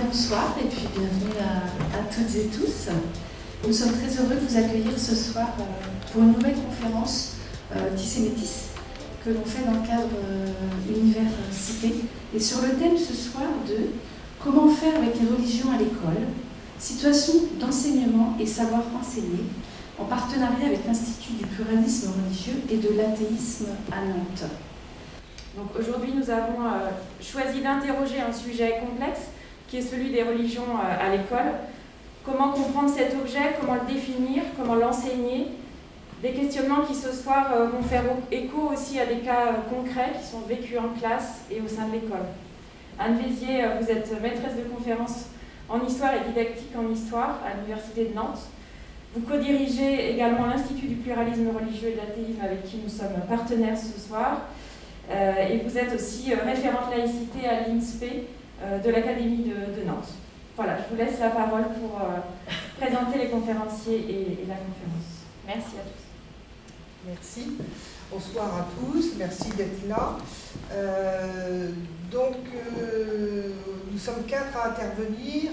bonsoir et puis bienvenue à toutes et tous. Nous sommes très heureux de vous accueillir ce soir pour une nouvelle conférence Tis et Métis que l'on fait dans le cadre Université et sur le thème ce soir de comment faire avec les religions à l'école, situation d'enseignement et savoir enseigner en partenariat avec l'Institut du pluralisme religieux et de l'athéisme à Nantes. Donc aujourd'hui, nous avons choisi d'interroger un sujet complexe qui est celui des religions à l'école. Comment comprendre cet objet, comment le définir, comment l'enseigner. Des questionnements qui ce soir vont faire écho aussi à des cas concrets qui sont vécus en classe et au sein de l'école. Anne Vézier, vous êtes maîtresse de conférences en histoire et didactique en histoire à l'Université de Nantes. Vous co-dirigez également l'Institut du pluralisme religieux et de l'athéisme avec qui nous sommes partenaires ce soir. Et vous êtes aussi référente laïcité à l'INSPE de l'Académie de Nantes. Voilà, je vous laisse la parole pour présenter les conférenciers et la conférence. Merci à tous. Merci. Bonsoir à tous, merci d'être là. Nous sommes 4 à intervenir.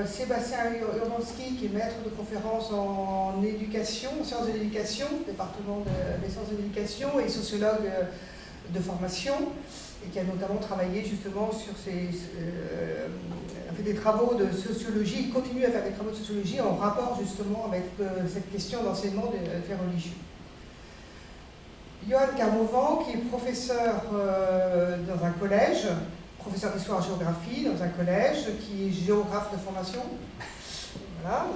Sébastien Urbanski, qui est maître de conférence en éducation, en sciences de l'éducation, département des sciences de l'éducation, et sociologue de formation, et qui a notamment travaillé justement sur a fait des travaux de sociologie, il continue à faire des travaux de sociologie en rapport justement avec cette question d'enseignement des faits religieux. Johan Carmovan, qui est professeur dans un collège, professeur d'histoire-géographie dans un collège, qui est géographe de formation, voilà,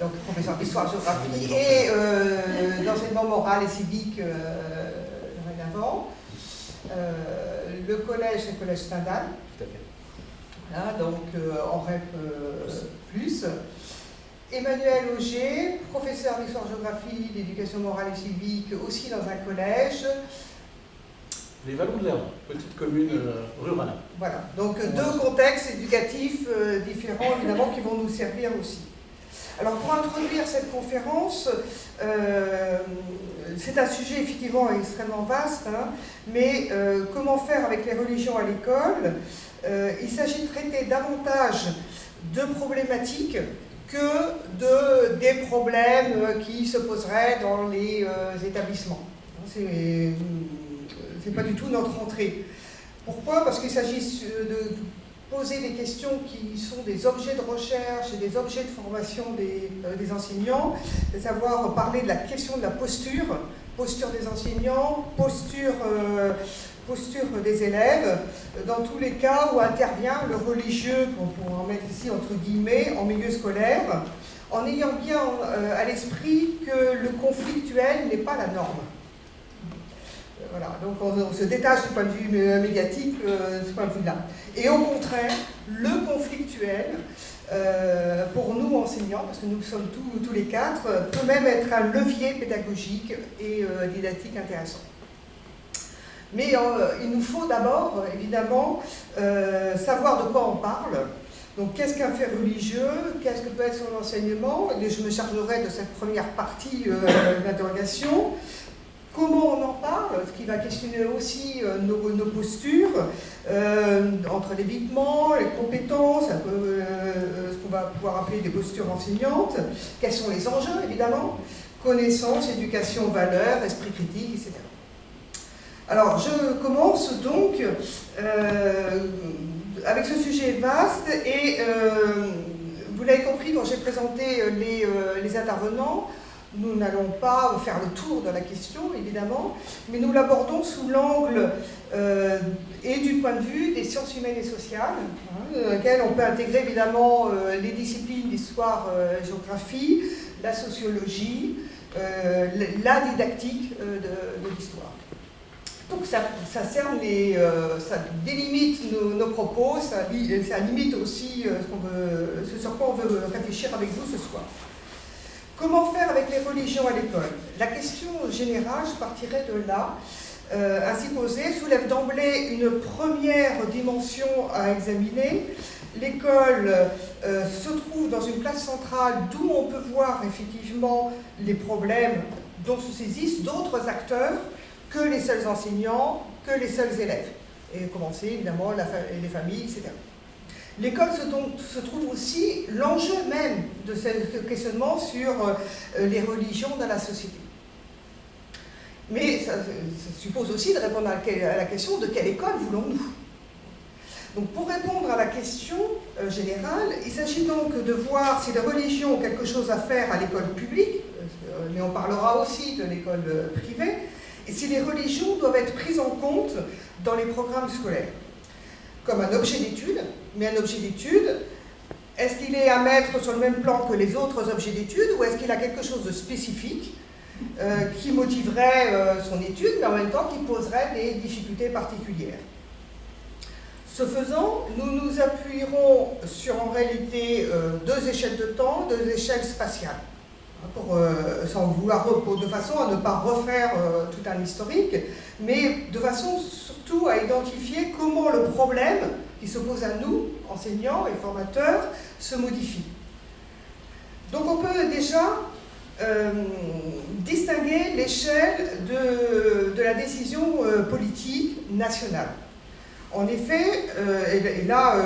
donc professeur d'histoire-géographie et d'enseignement moral et civique dorénavant. Le collège, c'est le collège Stendhal. Tout à fait. Voilà, donc en REP plus. Emmanuel Auger, professeur d'histoire-géographie, d'éducation morale et civique, aussi dans un collège. Les Vallons de l'Herne, petite commune rurale. Voilà, donc deux contextes éducatifs différents, évidemment, qui vont nous servir aussi. Alors, pour introduire cette conférence, c'est un sujet effectivement extrêmement vaste, hein, mais comment faire avec les religions à l'école? Il s'agit de traiter davantage de problématiques que des problèmes qui se poseraient dans les établissements. C'est pas du tout notre entrée. Pourquoi? Parce qu'il s'agit de poser des questions qui sont des objets de recherche et des objets de formation des enseignants, c'est savoir parler de la question de la posture des enseignants, posture des élèves, dans tous les cas où intervient le religieux, qu'on pourrait en mettre ici entre guillemets, en milieu scolaire, en ayant bien à l'esprit que le conflictuel n'est pas la norme. Voilà, donc on se détache du point de vue médiatique, de ce point de vue-là. Et au contraire, le conflictuel, pour nous enseignants, parce que nous sommes tous les 4, peut même être un levier pédagogique et didactique intéressant. Mais il nous faut d'abord, évidemment, savoir de quoi on parle. Donc, qu'est-ce qu'un fait religieux? Qu'est-ce que peut être son enseignement? Et je me chargerai de cette première partie de l'interrogation. Comment on en parle? Ce qui va questionner aussi nos postures, entre l'évitement, les compétences, ce qu'on va pouvoir appeler des postures enseignantes. Quels sont les enjeux, évidemment? Connaissance, éducation, valeurs, esprit critique, etc. Alors, je commence donc avec ce sujet vaste et vous l'avez compris quand j'ai présenté les intervenants, nous n'allons pas faire le tour de la question, évidemment, mais nous l'abordons sous l'angle et du point de vue des sciences humaines et sociales, dans lesquelles on peut intégrer évidemment les disciplines d'histoire, géographie, la sociologie, la didactique de l'histoire. Donc ça délimite nos propos, ça limite aussi ce sur quoi on veut réfléchir avec vous ce soir. Comment faire avec les religions à l'école? La question générale, je partirai de là, ainsi posée, soulève d'emblée une première dimension à examiner. L'école se trouve dans une place centrale d'où on peut voir effectivement les problèmes dont se saisissent d'autres acteurs que les seuls enseignants, que les seuls élèves. Et commencer évidemment les familles, etc. L'école se trouve aussi l'enjeu même de ce questionnement sur les religions dans la société. Mais ça suppose aussi de répondre à la question de quelle école voulons-nous. Donc pour répondre à la question générale, il s'agit donc de voir si les religions ont quelque chose à faire à l'école publique, mais on parlera aussi de l'école privée, et si les religions doivent être prises en compte dans les programmes scolaires, comme un objet d'étude, mais un objet d'étude, est-ce qu'il est à mettre sur le même plan que les autres objets d'étude, ou est-ce qu'il a quelque chose de spécifique qui motiverait son étude, mais en même temps qui poserait des difficultés particulières? Ce faisant, nous nous appuierons sur en réalité deux échelles de temps, deux échelles spatiales, sans vouloir, de façon à ne pas refaire tout un historique, mais de façon surtout à identifier comment le problème qui se pose à nous, enseignants et formateurs, se modifie. Donc on peut déjà distinguer l'échelle de la décision politique nationale. En effet, et là,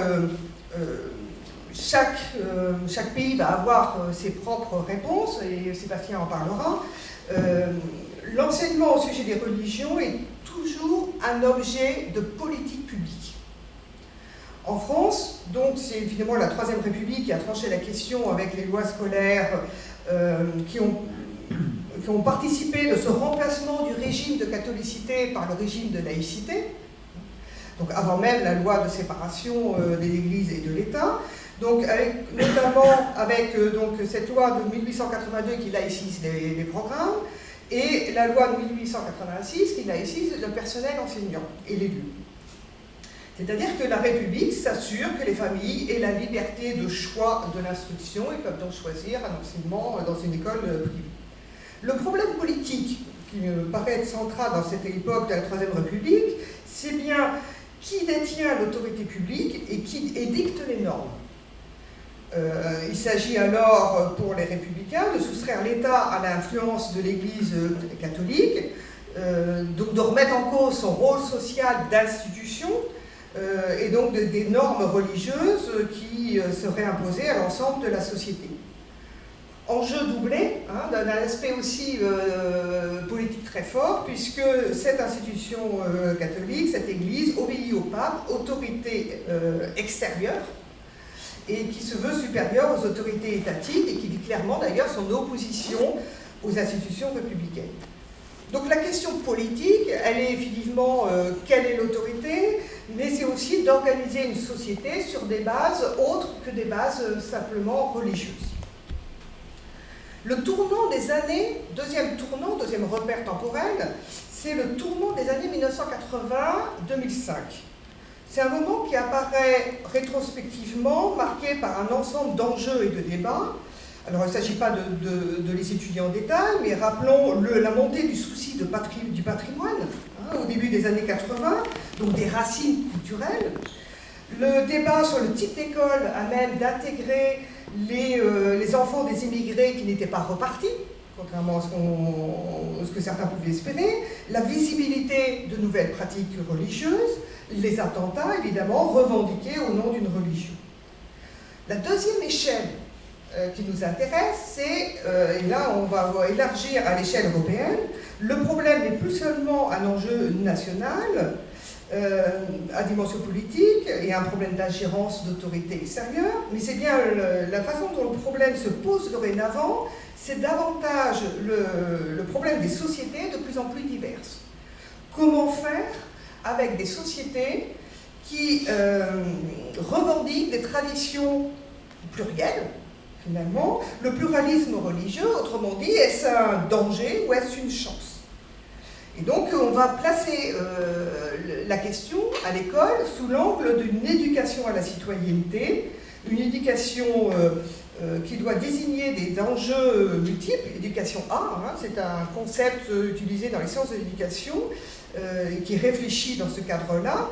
chaque pays va avoir ses propres réponses, et Sébastien en parlera. L'enseignement au sujet des religions est toujours un objet de politique publique. En France, donc c'est finalement la Troisième République qui a tranché la question avec les lois scolaires qui ont participé de ce remplacement du régime de catholicité par le régime de laïcité. Donc avant même la loi de séparation des églises et de l'État, donc notamment avec donc cette loi de 1882 qui laïcise les programmes, et la loi de 1886 qui laïcise le personnel enseignant et l'élu. C'est-à-dire que la République s'assure que les familles aient la liberté de choix de l'instruction et peuvent donc choisir un enseignement dans une école privée. Le problème politique qui me paraît être central dans cette époque de la Troisième République, c'est bien qui détient l'autorité publique et qui édicte les normes. Il s'agit alors pour les républicains de soustraire l'État à l'influence de l'Église catholique, donc de remettre en cause son rôle social d'institution et donc des normes religieuses qui seraient imposées à l'ensemble de la société. Enjeu doublé, d'un aspect aussi politique très fort, puisque cette institution catholique, cette église, obéit au pape, autorité extérieure, et qui se veut supérieure aux autorités étatiques, et qui dit clairement d'ailleurs son opposition aux institutions républicaines. Donc la question politique, elle est effectivement quelle est l'autorité, mais c'est aussi d'organiser une société sur des bases autres que des bases simplement religieuses. Le tournant des années, deuxième repère temporel, c'est le tournant des années 1980-2005. C'est un moment qui apparaît rétrospectivement marqué par un ensemble d'enjeux et de débats. Alors il ne s'agit pas de les étudier en détail, mais rappelons la montée du souci du patrimoine au début des années 80, donc des racines culturelles. Le débat sur le type d'école à même d'intégrer les enfants des immigrés qui n'étaient pas repartis, contrairement à ce que certains pouvaient espérer, la visibilité de nouvelles pratiques religieuses, les attentats évidemment revendiqués au nom d'une religion. La deuxième échelle qui nous intéresse, c'est, et là on va élargir à l'échelle européenne, le problème n'est plus seulement un enjeu national, à dimension politique et un problème d'ingérence d'autorité extérieure, mais c'est bien la façon dont le problème se pose dorénavant, c'est davantage le problème des sociétés de plus en plus diverses. Comment faire avec des sociétés qui revendiquent des traditions plurielles, finalement, le pluralisme religieux, autrement dit, est-ce un danger ou est-ce une chance ? Et donc on va placer la question à l'école sous l'angle d'une éducation à la citoyenneté, une éducation qui doit désigner des enjeux multiples. Éducation A, c'est un concept utilisé dans les sciences de l'éducation et qui réfléchit dans ce cadre-là,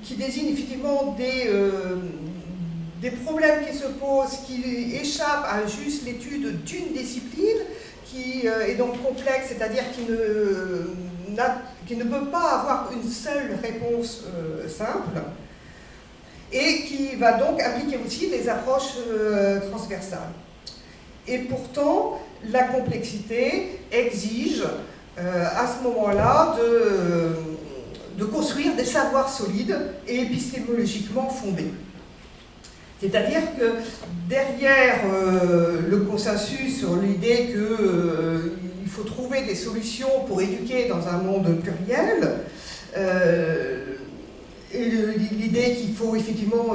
qui désigne effectivement des problèmes qui se posent, qui échappent à juste l'étude d'une discipline, qui est donc complexe, c'est-à-dire qui ne peut pas avoir une seule réponse simple, et qui va donc impliquer aussi des approches transversales. Et pourtant, la complexité exige à ce moment-là de construire des savoirs solides et épistémologiquement fondés. C'est-à-dire que derrière le consensus sur l'idée qu'il faut trouver des solutions pour éduquer dans un monde pluriel, et l'idée qu'il faut effectivement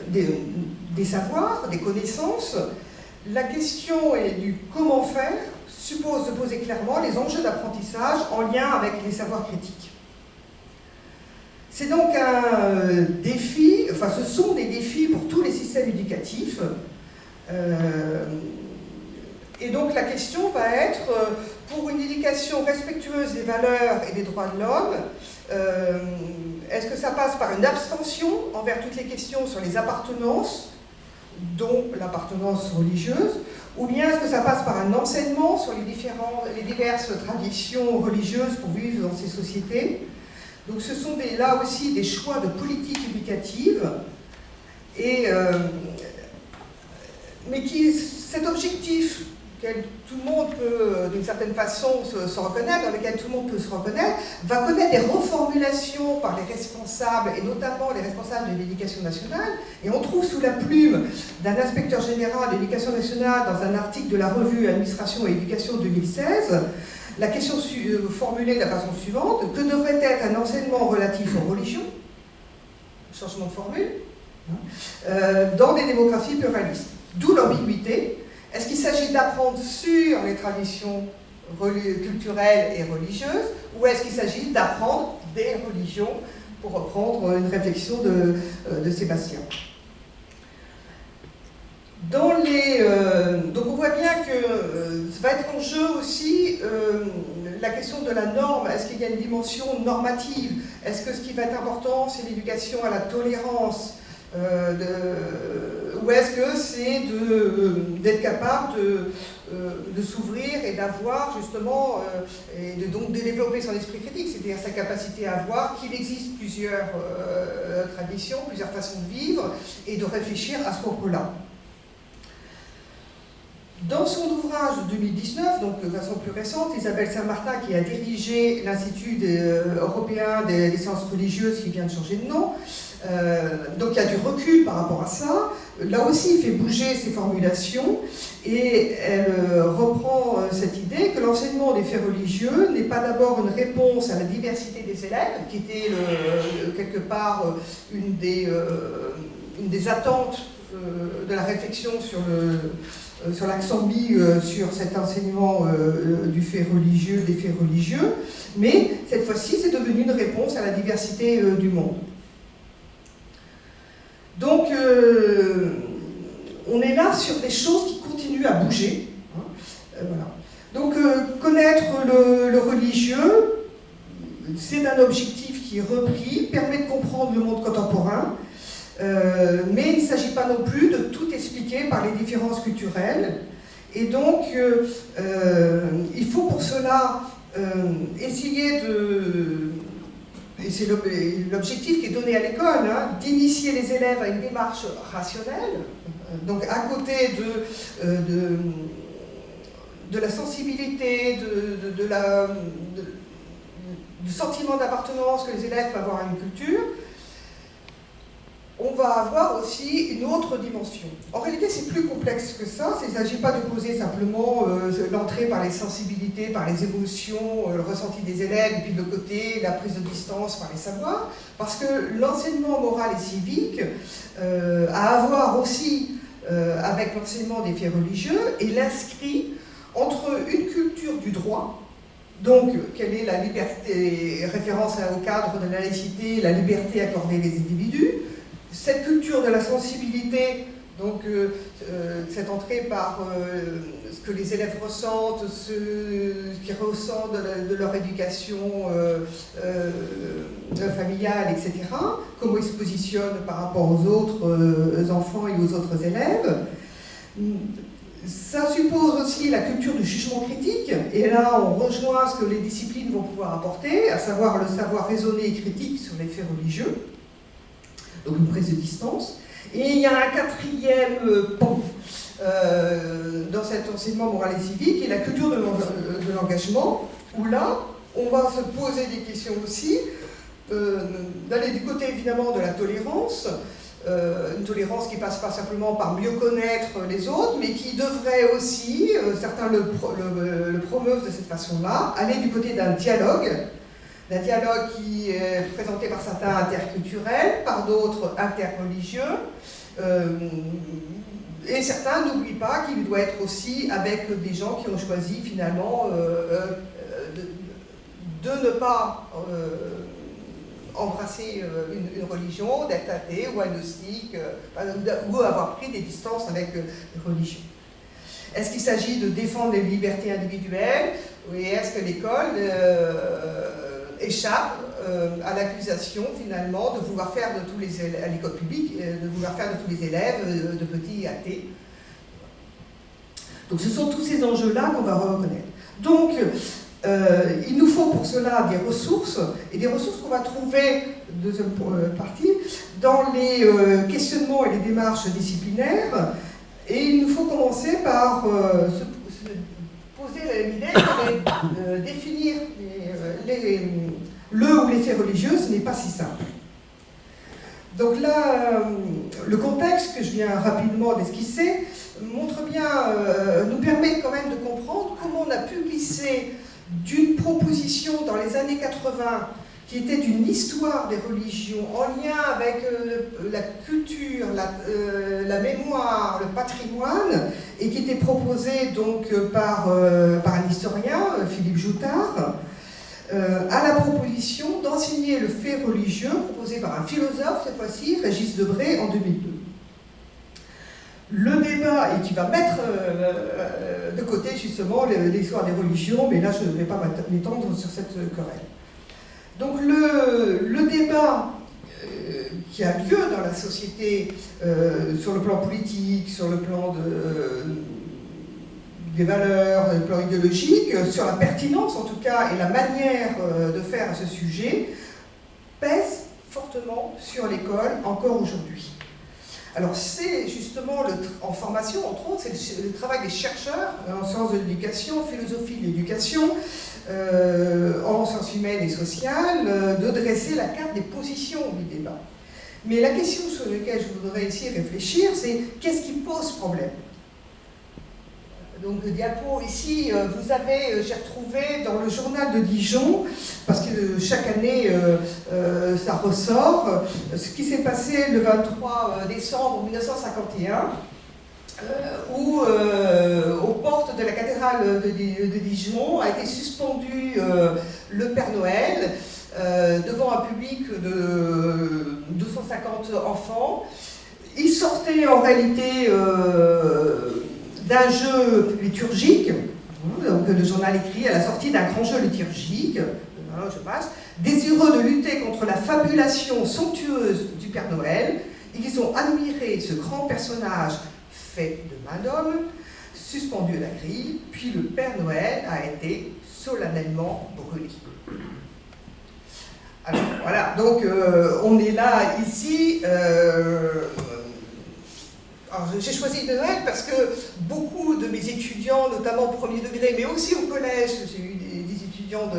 des savoirs, des connaissances, la question du comment faire suppose de poser clairement les enjeux d'apprentissage en lien avec les savoirs critiques. C'est donc un défi, enfin ce sont des défis pour tous les systèmes éducatifs. Et donc la question va être, pour une éducation respectueuse des valeurs et des droits de l'homme, est-ce que ça passe par une abstention envers toutes les questions sur les appartenances, dont l'appartenance religieuse, ou bien est-ce que ça passe par un enseignement sur les diverses traditions religieuses pour vivre dans ces sociétés? Donc ce sont là aussi des choix de politique éducative, mais cet objectif auquel tout le monde peut, d'une certaine façon, se reconnaître, dans lequel tout le monde peut se reconnaître, va connaître des reformulations par les responsables, et notamment les responsables de l'éducation nationale. Et on trouve sous la plume d'un inspecteur général de l'éducation nationale, dans un article de la revue Administration et Éducation 2016, la question formulée de la façon suivante: que devrait être un enseignement relatif aux religions, changement de formule, dans des démocraties pluralistes? D'où l'ambiguïté. Est-ce qu'il s'agit d'apprendre sur les traditions culturelles et religieuses, ou est-ce qu'il s'agit d'apprendre des religions, pour reprendre une réflexion de Sébastien? Donc on voit bien que ça va être en jeu aussi la question de la norme. Est-ce qu'il y a une dimension normative? Est-ce que ce qui va être important, c'est l'éducation à la tolérance, ou est-ce que c'est d'être capable de s'ouvrir et d'avoir justement, et donc de développer son esprit critique, c'est-à-dire sa capacité à voir qu'il existe plusieurs traditions, plusieurs façons de vivre, et de réfléchir à ce propos-là. Dans son ouvrage de 2019, donc de façon plus récente, Isabelle Saint-Martin, qui a dirigé l'Institut européen des sciences religieuses, qui vient de changer de nom, donc il y a du recul par rapport à ça. Là aussi, il fait bouger ses formulations, et elle reprend cette idée que l'enseignement des faits religieux n'est pas d'abord une réponse à la diversité des élèves, qui était quelque part une des attentes de la réflexion sur l'accent mis sur cet enseignement du fait religieux, des faits religieux, mais cette fois-ci c'est devenu une réponse à la diversité du monde. Donc on est là sur des choses qui continuent à bouger. Voilà. Donc connaître le religieux, c'est un objectif qui est repris, permet de comprendre le monde contemporain, mais il ne s'agit pas non plus de tout expliquer par les différences culturelles. Et donc, il faut pour cela essayer et c'est l'objectif qui est donné à l'école, d'initier les élèves à une démarche rationnelle. Donc, à côté de la sensibilité, du sentiment d'appartenance que les élèves peuvent avoir à une culture, on va avoir aussi une autre dimension. En réalité, c'est plus complexe que ça. Il ne s'agit pas de poser simplement l'entrée par les sensibilités, par les émotions, le ressenti des élèves, et puis de l'autre côté, la prise de distance par les savoirs, parce que l'enseignement moral et civique a à voir aussi avec l'enseignement des faits religieux, et l'inscrit entre une culture du droit, donc quelle est la liberté, référence au cadre de la laïcité, la liberté accordée aux individus, cette culture de la sensibilité, donc cette entrée par ce que les élèves ressentent, ce qu'ils ressentent de leur éducation familiale, etc., comment ils se positionnent par rapport aux autres enfants et aux autres élèves. Ça suppose aussi la culture du jugement critique, et là on rejoint ce que les disciplines vont pouvoir apporter, à savoir le savoir raisonné et critique sur les faits religieux. donc une prise de distance. Et il y a un quatrième pan dans cet enseignement moral et civique, qui est la culture de l'engagement, où là, on va se poser des questions aussi, d'aller du côté évidemment de la tolérance, une tolérance qui passe pas simplement par mieux connaître les autres, mais qui devrait aussi, certains le promeuvent de cette façon-là, aller du côté d'un dialogue qui est présenté par certains interculturels, par d'autres interreligieux, et certains n'oublient pas qu'il doit être aussi avec des gens qui ont choisi finalement de ne pas embrasser une religion, d'être athée ou agnostique, ou avoir pris des distances avec les religions. Est-ce qu'il s'agit de défendre les libertés individuelles, ou est-ce que l'école échappe à l'accusation finalement de vouloir faire de tous les élèves, à l'école publique, de vouloir faire de tous les élèves de petits athées? Donc ce sont tous ces enjeux-là qu'on va reconnaître. Donc il nous faut pour cela des ressources, et des ressources qu'on va trouver, deuxième partie, dans les questionnements et les démarches disciplinaires. Et il nous faut commencer par se poser l'idée de définir le ou les faits religieux, ce n'est pas si simple. Donc là, le contexte que je viens rapidement d'esquisser montre bien, nous permet quand même de comprendre comment on a pu glisser d'une proposition dans les années 80 qui était une histoire des religions en lien avec la culture, la mémoire, le patrimoine, et qui était proposée donc par un historien, Philippe Joutard, à la proposition d'enseigner le fait religieux proposé par un philosophe, cette fois-ci, Régis Debray, en 2002. Le débat, et qui va mettre de côté justement l'histoire des religions, mais là je ne vais pas m'étendre sur cette querelle. Donc le débat qui a lieu dans la société sur le plan politique, sur le plan des valeurs, le plan idéologique, sur la pertinence en tout cas et la manière de faire à ce sujet, pèse fortement sur l'école encore aujourd'hui. Alors c'est justement, en formation entre autres, c'est le travail des chercheurs en sciences de l'éducation, en philosophie de l'éducation, en sciences humaines et sociales, de dresser la carte des positions du débat. Mais la question sur laquelle je voudrais ici réfléchir, c'est qu'est-ce qui pose problème? Donc, diapo ici, vous avez, j'ai retrouvé dans le journal de Dijon, parce que chaque année ça ressort, ce qui s'est passé le 23 décembre 1951, où aux portes de la cathédrale de Dijon a été suspendu le Père Noël devant un public de 250 enfants. Il sortait en réalité d'un jeu liturgique, donc le journal écrit à la sortie d'un grand jeu liturgique, je passe, désireux de lutter contre la fabulation somptueuse du Père Noël, ils ont admiré ce grand personnage fait de main d'homme, suspendu à la grille, puis le Père Noël a été solennellement brûlé. Alors voilà, donc on est là ici. Alors, j'ai choisi de Noël parce que beaucoup de mes étudiants, notamment au premier degré, mais aussi au collège, j'ai eu des étudiants,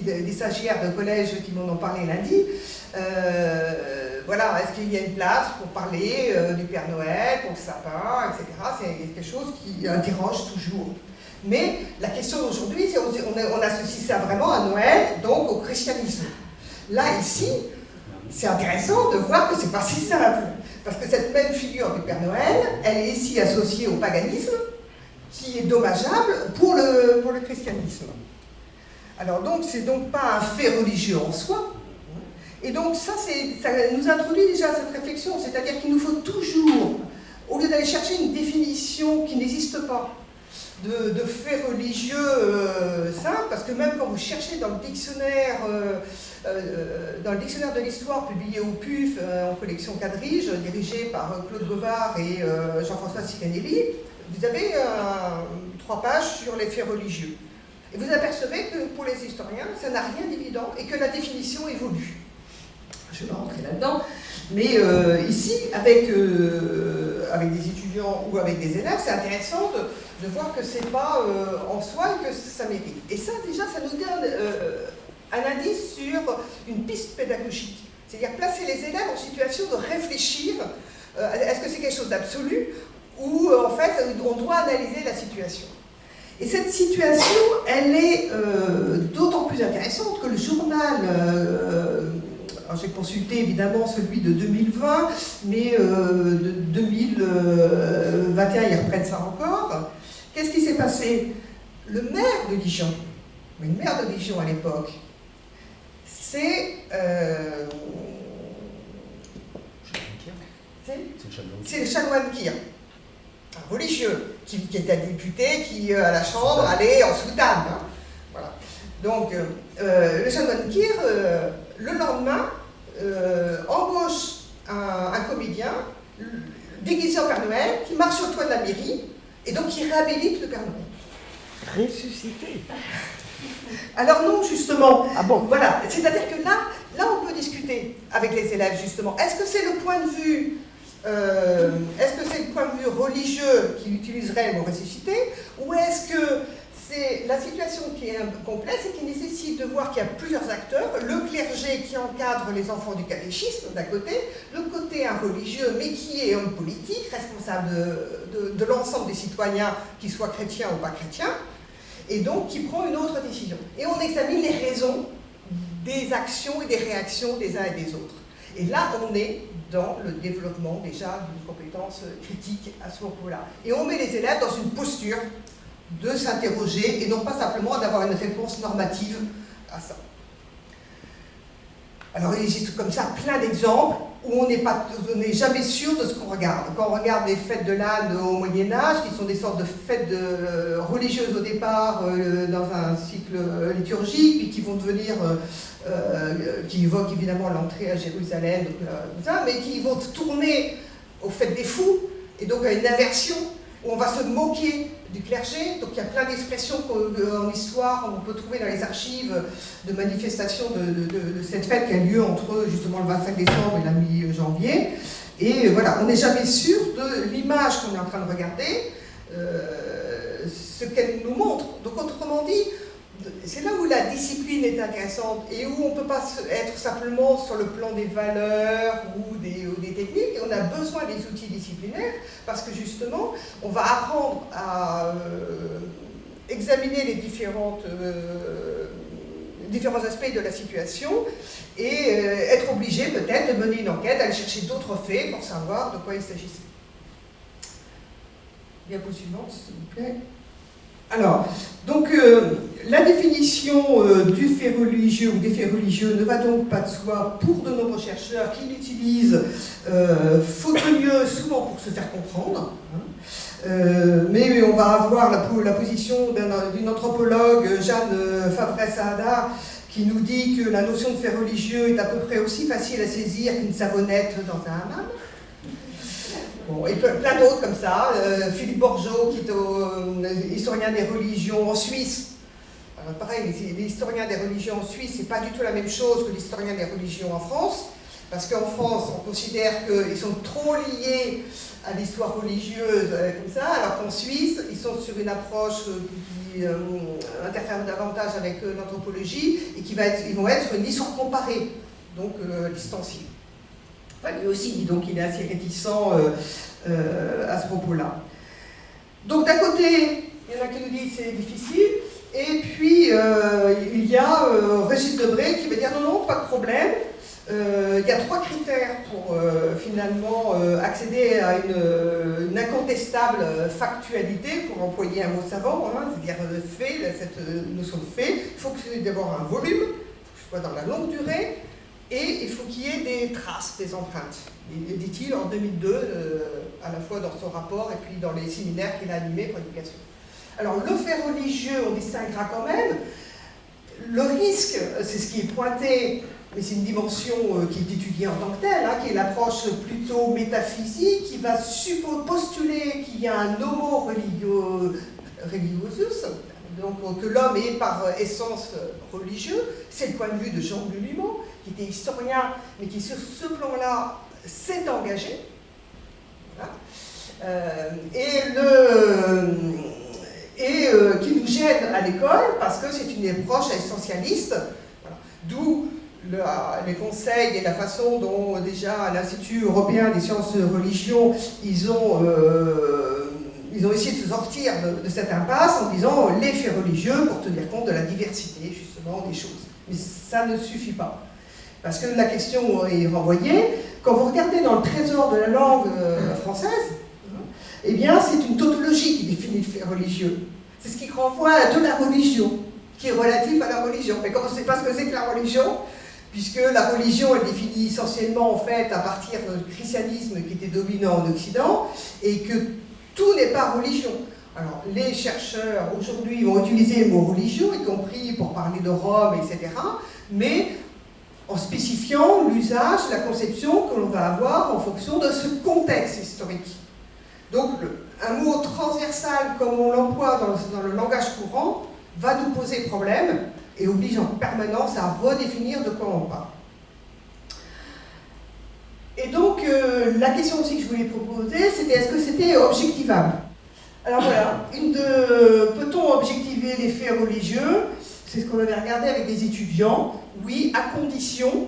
des stagiaires de collège qui m'en ont parlé lundi. Voilà, est-ce qu'il y a une place pour parler du Père Noël, pour le sapin, etc. C'est quelque chose qui interroge toujours. Mais la question d'aujourd'hui, c'est on associe ça vraiment à Noël, donc au christianisme. Là, ici, c'est intéressant de voir que c'est pas si simple. Parce que cette même figure du Père Noël, elle est ici associée au paganisme, qui est dommageable pour le christianisme. Alors donc, c'est donc pas un fait religieux en soi. Et donc ça nous introduit déjà à cette réflexion, c'est-à-dire qu'il nous faut toujours, au lieu d'aller chercher une définition qui n'existe pas, de faits religieux simples, parce que même quand vous cherchez dans le dictionnaire de l'histoire publié au PUF en collection Quadrige, dirigé par Claude Govard et Jean-François Sicanelli, vous avez 3 pages sur les faits religieux. Et vous apercevez que pour les historiens, ça n'a rien d'évident et que la définition évolue. Je ne vais pas rentrer là-dedans, Mais ici, avec des étudiants ou avec des élèves, c'est intéressant de voir que c'est pas en soi et que ça mérite. Et ça, déjà, ça nous donne un indice sur une piste pédagogique. C'est-à-dire placer les élèves en situation de réfléchir, est-ce que c'est quelque chose d'absolu ou en fait on doit analyser la situation. Et cette situation, elle est d'autant plus intéressante que le journal, alors j'ai consulté évidemment celui de 2020, mais de 2021, ils reprennent ça encore. Qu'est-ce qui s'est passé? Le maire de Dijon, une maire de Dijon à l'époque, c'est le chanoine Kir, un religieux qui était député, qui à la Chambre allait en soutane. Hein. Voilà. Donc le chanoine Kir, le lendemain, embauche un comédien déguisé en Père Noël qui marche sur le toit de la mairie et donc qui réhabilite le Père Noël. Ressuscité. Alors non, justement. Ah bon? Voilà. C'est-à-dire que là, on peut discuter avec les élèves, justement. Est-ce que c'est le point de vue religieux qui utiliserait le mot ressuscité, ou est-ce que c'est la situation qui est un peu complexe et qui nécessite de voir qu'il y a plusieurs acteurs, le clergé qui encadre les enfants du catéchisme d'un côté, le côté un religieux mais qui est homme politique, responsable de l'ensemble des citoyens, qu'ils soient chrétiens ou pas chrétiens, et donc qui prend une autre décision. Et on examine les raisons des actions et des réactions des uns et des autres. Et là, on est dans le développement déjà d'une compétence critique à ce moment-là. Et on met les élèves dans une posture de s'interroger et non pas simplement d'avoir une réponse normative à ça. Alors il existe comme ça plein d'exemples où on n'est jamais sûr de ce qu'on regarde. Quand on regarde les fêtes de l'âne au Moyen-Âge, qui sont des sortes de fêtes religieuses au départ dans un cycle liturgique, puis qui vont devenir, qui évoquent évidemment l'entrée à Jérusalem, mais qui vont tourner aux fêtes des fous, et donc à une inversion où on va se moquer du clergé. Donc il y a plein d'expressions en histoire, on peut trouver dans les archives de manifestations de cette fête qui a lieu entre justement le 25 décembre et la mi-janvier. Et voilà, on n'est jamais sûr de l'image qu'on est en train de regarder, ce qu'elle nous montre. Donc autrement dit, c'est là où la discipline est intéressante et où on ne peut pas être simplement sur le plan des valeurs ou des techniques. Et on a besoin des outils disciplinaires parce que justement, on va apprendre à examiner les différents aspects de la situation et être obligé peut-être de mener une enquête, d'aller chercher d'autres faits pour savoir de quoi il s'agissait. Diapo suivante, s'il vous plaît. Alors, donc la définition du fait religieux ou des faits religieux ne va donc pas de soi pour de nombreux chercheurs qui l'utilisent faute de mieux souvent pour se faire comprendre. Mais on va avoir la position d'une anthropologue, Jeanne Favret-Saada, qui nous dit que la notion de fait religieux est à peu près aussi facile à saisir qu'une savonnette dans un hammam. Bon, et plein d'autres comme ça. Philippe Borgeaud, qui est historien des religions en Suisse. Alors, pareil, les historiens des religions en Suisse, c'est pas du tout la même chose que l'historien des religions en France, parce qu'en France, on considère qu'ils sont trop liés à l'histoire religieuse comme ça, alors qu'en Suisse, ils sont sur une approche qui interfère davantage avec l'anthropologie et ils vont être sur une histoire comparée, donc distanciée. Enfin, lui aussi, donc il est assez réticent à ce propos-là. Donc d'un côté, il y en a qui nous disent c'est difficile, et puis il y a Régis Debray qui va dire non, pas de problème. Il y a 3 critères pour finalement accéder à une incontestable factualité, pour employer un mot savant, hein, c'est-à-dire fait, cette notion de fait. Il faut d'abord un volume, il faut que ce soit dans la longue durée, et il faut qu'il y ait des traces, des empreintes. Dit-il en 2002, à la fois dans son rapport et puis dans les séminaires qu'il a animés pour l'éducation. Alors le fait religieux, on distinguera quand même. Le risque, c'est ce qui est pointé, mais c'est une dimension qui est étudiée en tant que telle, hein, qui est l'approche plutôt métaphysique, qui va postuler qu'il y a un homo religiosus, donc que l'homme est par essence religieux. C'est le point de vue de Jean Delumeau, qui était historien, mais qui sur ce plan-là s'est engagé. Voilà. Qui nous gêne à l'école parce que c'est une approche essentialiste, voilà. D'où les conseils et la façon dont déjà l'Institut européen des sciences religions, ils ont essayé de se sortir de cette impasse en disant les faits religieux pour tenir compte de la diversité justement des choses. Mais ça ne suffit pas. Parce que la question est renvoyée. Quand vous regardez dans le trésor de la langue française, eh bien c'est une tautologie qui définit le fait religieux. C'est ce qui renvoie à de la religion, qui est relative à la religion. Mais comme on ne sait pas ce que c'est que la religion, puisque la religion est définie essentiellement en fait à partir du christianisme qui était dominant en Occident, et que tout n'est pas religion. Alors les chercheurs aujourd'hui vont utiliser le mot religion, y compris pour parler de Rome, etc., mais en spécifiant l'usage, la conception que l'on va avoir en fonction de ce contexte historique. Donc un mot transversal comme on l'emploie dans le langage courant va nous poser problème et oblige en permanence à redéfinir de quoi on parle. Et donc la question aussi que je voulais proposer, c'était est-ce que c'était objectivable? Alors voilà, peut-on objectiver les faits religieux? C'est ce qu'on avait regardé avec des étudiants. Oui, à condition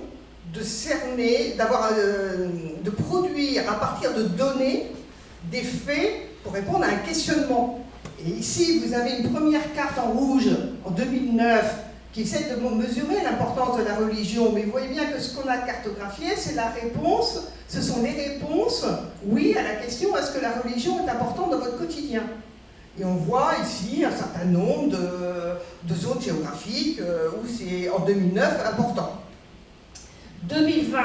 de cerner, de produire à partir de données des faits pour répondre à un questionnement. Et ici, vous avez une première carte en rouge en 2009 qui essaie de mesurer l'importance de la religion. Mais vous voyez bien que ce qu'on a cartographié, c'est la réponse, ce sont les réponses, oui, à la question est-ce que la religion est importante dans votre quotidien? Et on voit ici un certain nombre de zones géographiques où c'est en 2009 important. 2020,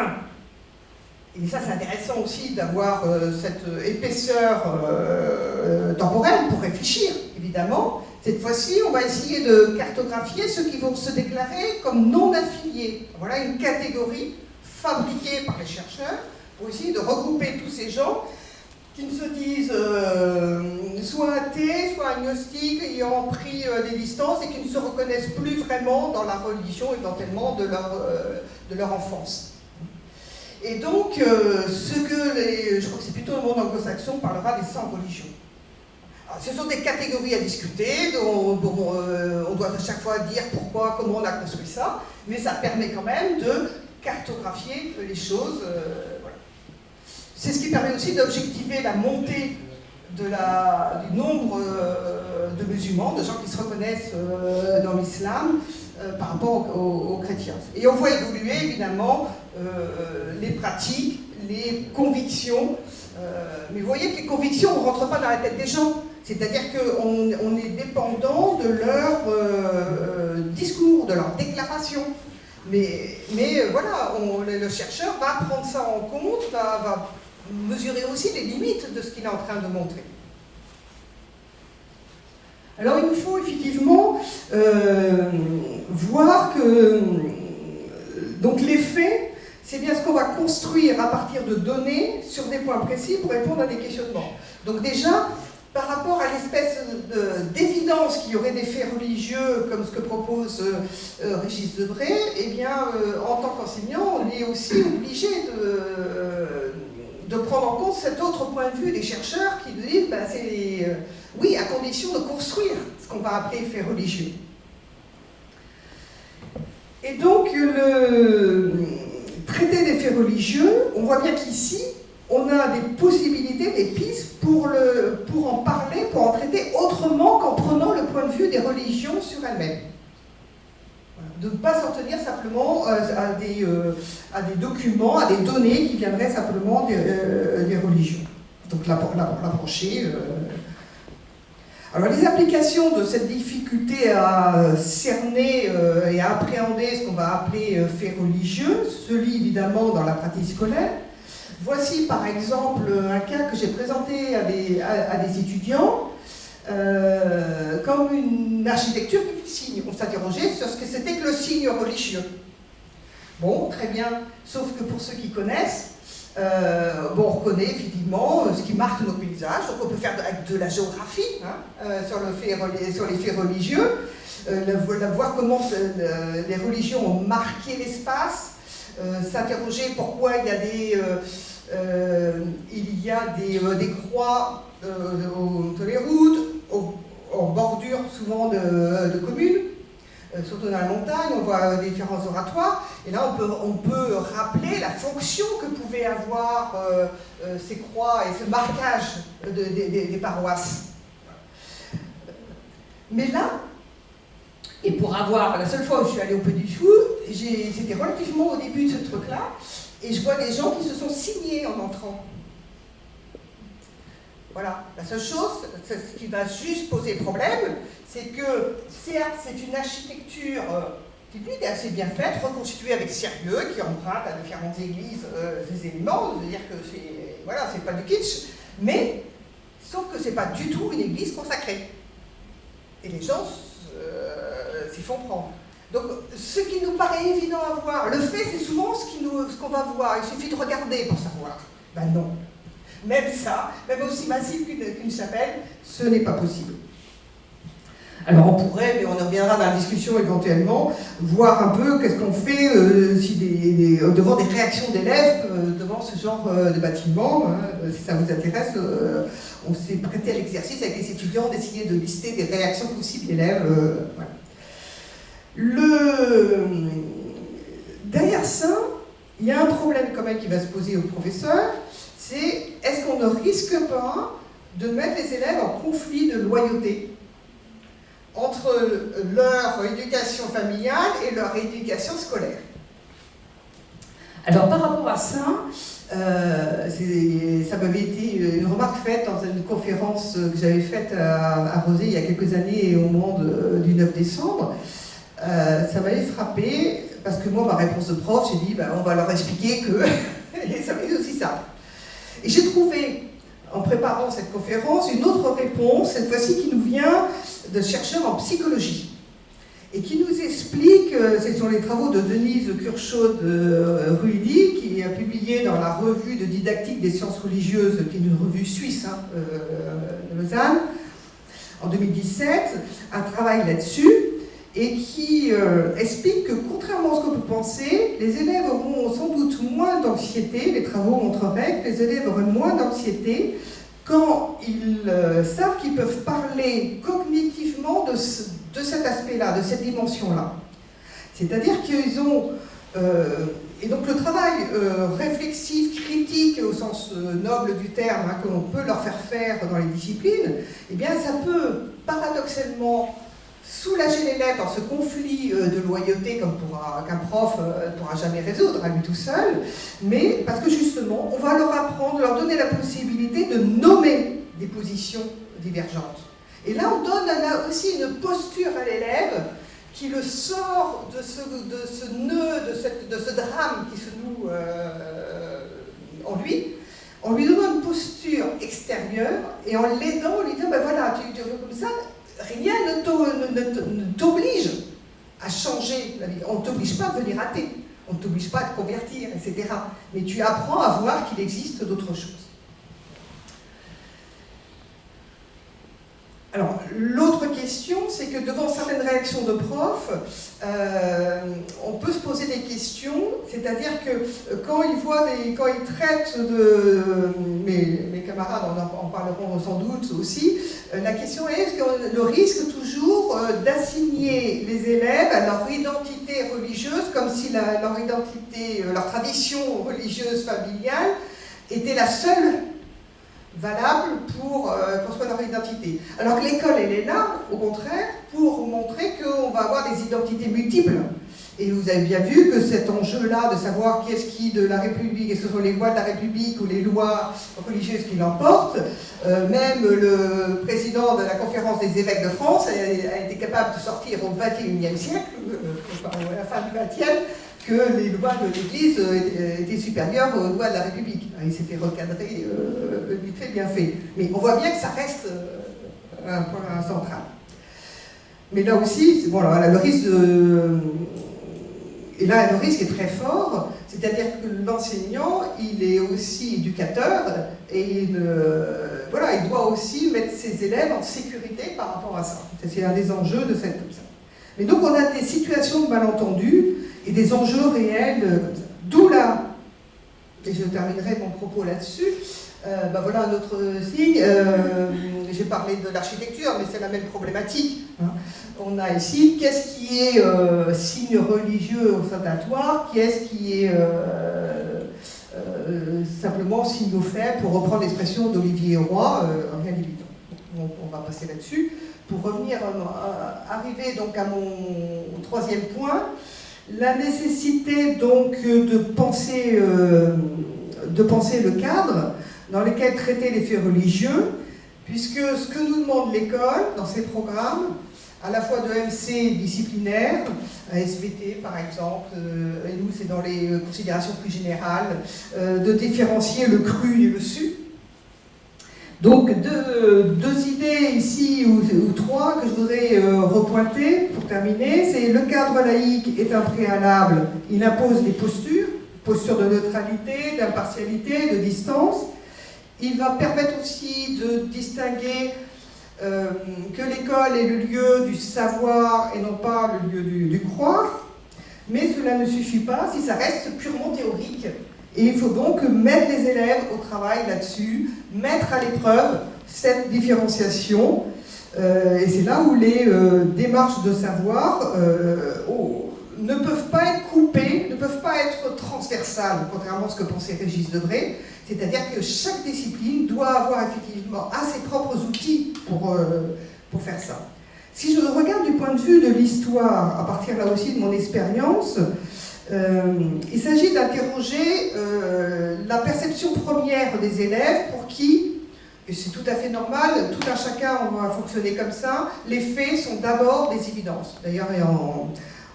et ça c'est intéressant aussi d'avoir cette épaisseur temporelle pour réfléchir, évidemment. Cette fois-ci, on va essayer de cartographier ceux qui vont se déclarer comme non affiliés. Voilà une catégorie fabriquée par les chercheurs pour essayer de regrouper tous ces gens qui ne se disent soit athées, soit agnostiques, ayant pris des distances et qui ne se reconnaissent plus vraiment dans la religion éventuellement de leur enfance. Et donc, je crois que c'est plutôt le monde anglo-saxon, parlera des sans religions. Alors, ce sont des catégories à discuter, dont on doit à chaque fois dire pourquoi, comment on a construit ça, mais ça permet quand même de cartographier les choses. Voilà. C'est ce qui permet aussi d'objectiver la montée du nombre de musulmans, de gens qui se reconnaissent dans l'islam par rapport aux chrétiens. Et on voit évoluer évidemment les pratiques, les convictions, mais vous voyez que les convictions ne rentrent pas dans la tête des gens, c'est-à-dire qu'on est dépendant de leur discours, de leur déclaration. Mais voilà, le chercheur va prendre ça en compte, va mesurer aussi les limites de ce qu'il est en train de montrer. Alors il nous faut effectivement voir que donc les faits, c'est bien ce qu'on va construire à partir de données sur des points précis pour répondre à des questionnements. Donc déjà, par rapport à l'espèce d'évidence qu'il y aurait des faits religieux, comme ce que propose Régis Debray, eh bien, en tant qu'enseignant, on est aussi obligé de prendre en compte cet autre point de vue des chercheurs qui disent, oui, à condition de construire ce qu'on va appeler faits religieux. Et donc, le traité des faits religieux, on voit bien qu'ici, on a des possibilités, des pistes pour en parler, pour en traiter autrement qu'en prenant le point de vue des religions sur elles-mêmes. De ne pas s'en tenir simplement à des documents, à des données qui viendraient simplement des religions. Donc l'approcher. Alors les applications de cette difficulté à cerner et à appréhender ce qu'on va appeler faits religieux se lit évidemment dans la pratique scolaire. Voici par exemple un cas que j'ai présenté à des étudiants comme une architecture qui fait signe. On s'interrogeait sur ce que c'était que le signe religieux. Bon, très bien, sauf que pour ceux qui connaissent, Bon, on reconnaît effectivement ce qui marque nos paysages, donc on peut faire de la géographie sur les faits religieux, voir comment les religions ont marqué l'espace, s'interroger pourquoi il y a des croix sur les routes, en bordure souvent de communes. Surtout dans la montagne, on voit différents oratoires, et là on peut rappeler la fonction que pouvaient avoir ces croix et ce marquage des paroisses. Mais là, et pour avoir, la seule fois où je suis allée au Puy du Fou, c'était relativement au début de ce truc-là, et je vois des gens qui se sont signés en entrant. Voilà, la seule chose, ce qui va juste poser problème, c'est que, certes, c'est une architecture qui est assez bien faite, reconstituée avec sérieux, qui emprunte à différentes églises ces éléments, c'est-à-dire que c'est pas du kitsch, mais, sauf que c'est pas du tout une église consacrée. Et les gens s'y font prendre. Donc, ce qui nous paraît évident à voir, le fait, c'est souvent ce qu'on va voir, il suffit de regarder pour savoir. Ben non. Même ça, même aussi massif qu'une chapelle, ce n'est pas possible. Alors on pourrait, mais on en reviendra dans la discussion éventuellement, voir un peu qu'est-ce qu'on fait devant des réactions d'élèves, devant ce genre de bâtiment. Si ça vous intéresse, on s'est prêté à l'exercice avec les étudiants d'essayer de lister des réactions possibles d'élèves. Voilà. Derrière ça, il y a un problème quand même qui va se poser aux professeurs, c'est est-ce qu'on ne risque pas de mettre les élèves en conflit de loyauté entre leur éducation familiale et leur éducation scolaire. Alors par rapport à ça, ça m'avait été une remarque faite dans une conférence que j'avais faite à Rosé il y a quelques années au moment du 9 décembre. Ça m'avait frappé parce que moi, ma réponse de prof, j'ai dit on va leur expliquer que ça va être aussi simple. Et j'ai trouvé, en préparant cette conférence, une autre réponse, cette fois-ci qui nous vient de chercheurs en psychologie, et qui nous explique, ce sont les travaux de Denise Curchod-Ruidi, qui a publié dans la revue de didactique des sciences religieuses, qui est une revue suisse de Lausanne, en 2017, un travail là-dessus, et qui explique que, contrairement à ce qu'on peut penser, les élèves auront sans doute moins d'anxiété, les travaux montreraient que les élèves auraient moins d'anxiété quand ils savent qu'ils peuvent parler cognitivement de cet aspect-là, de cette dimension-là. C'est-à-dire qu'ils ont... et donc le travail réflexif, critique, au sens noble du terme, qu'on peut leur faire dans les disciplines, eh bien ça peut paradoxalement soulager l'élève dans ce conflit de loyauté qu'un prof ne pourra jamais résoudre à lui tout seul, mais parce que justement, on va leur apprendre, leur donner la possibilité de nommer des positions divergentes. Et là, on donne aussi une posture à l'élève qui le sort de ce nœud, de ce drame qui se noue en lui donnant une posture extérieure et en l'aidant, en lui disant, voilà, tu veux comme ça, rien ne t'oblige à changer la vie. On ne t'oblige pas à devenir athée, on ne t'oblige pas à te convertir, etc. Mais tu apprends à voir qu'il existe d'autres choses. Alors, l'autre question, c'est que devant certaines réactions de profs, on peut se poser des questions, c'est-à-dire que quand ils traitent mes camarades en parleront sans doute aussi, la question est que le risque toujours d'assigner les élèves à leur identité religieuse comme si leur tradition religieuse familiale était la seule valable pour construire leur identité. Alors que l'école, elle est là, au contraire, pour montrer qu'on va avoir des identités multiples. Et vous avez bien vu que cet enjeu-là de savoir qui est-ce qui de la République, est-ce que ce sont les lois de la République ou les lois religieuses qui l'emportent, même le président de la conférence des évêques de France a été capable de sortir au XXIe siècle, à la fin du XXe, que les lois de l'Église étaient supérieures aux lois de la République. Il s'est fait recadrer vite fait, bien fait. Mais on voit bien que ça reste un point central. Mais là aussi, le risque de... Et là, le risque est très fort, c'est-à-dire que l'enseignant, il est aussi éducateur et voilà, il doit aussi mettre ses élèves en sécurité par rapport à ça. C'est un des enjeux de cette comme ça. Mais donc on a des situations de malentendus et des enjeux réels comme ça. D'où là, et je terminerai mon propos là-dessus, voilà un autre signe. J'ai parlé de l'architecture, mais c'est la même problématique. Hein. On a ici, qu'est-ce qui est signe religieux ostentatoire, qu'est-ce qui est simplement signe au fait, pour reprendre l'expression d'Olivier Roy, rien d'évident. On va passer là-dessus. Pour revenir, arriver donc à mon troisième point, la nécessité donc de penser le cadre dans lequel traiter les faits religieux, puisque ce que nous demande l'école dans ses programmes, à la fois de MC disciplinaires, à SVT par exemple, et nous c'est dans les considérations plus générales, de différencier le cru et le su. Donc deux idées ici, ou trois, que je voudrais repointer pour terminer. C'est le cadre laïque est un préalable, il impose des postures de neutralité, d'impartialité, de distance. Il va permettre aussi de distinguer que l'école est le lieu du savoir et non pas le lieu du croire. Mais cela ne suffit pas si ça reste purement théorique. Et il faut donc mettre les élèves au travail là-dessus, mettre à l'épreuve cette différenciation. Et c'est là où les démarches de savoir ne peuvent pas être coupées, ne peuvent pas être transversales, contrairement à ce que pensait Régis Debray. C'est-à-dire que chaque discipline doit avoir effectivement ses propres outils pour faire ça. Si je regarde du point de vue de l'histoire, à partir là aussi de mon expérience, il s'agit d'interroger la perception première des élèves pour qui, et c'est tout à fait normal, tout un chacun on va fonctionner comme ça, les faits sont d'abord des évidences. D'ailleurs,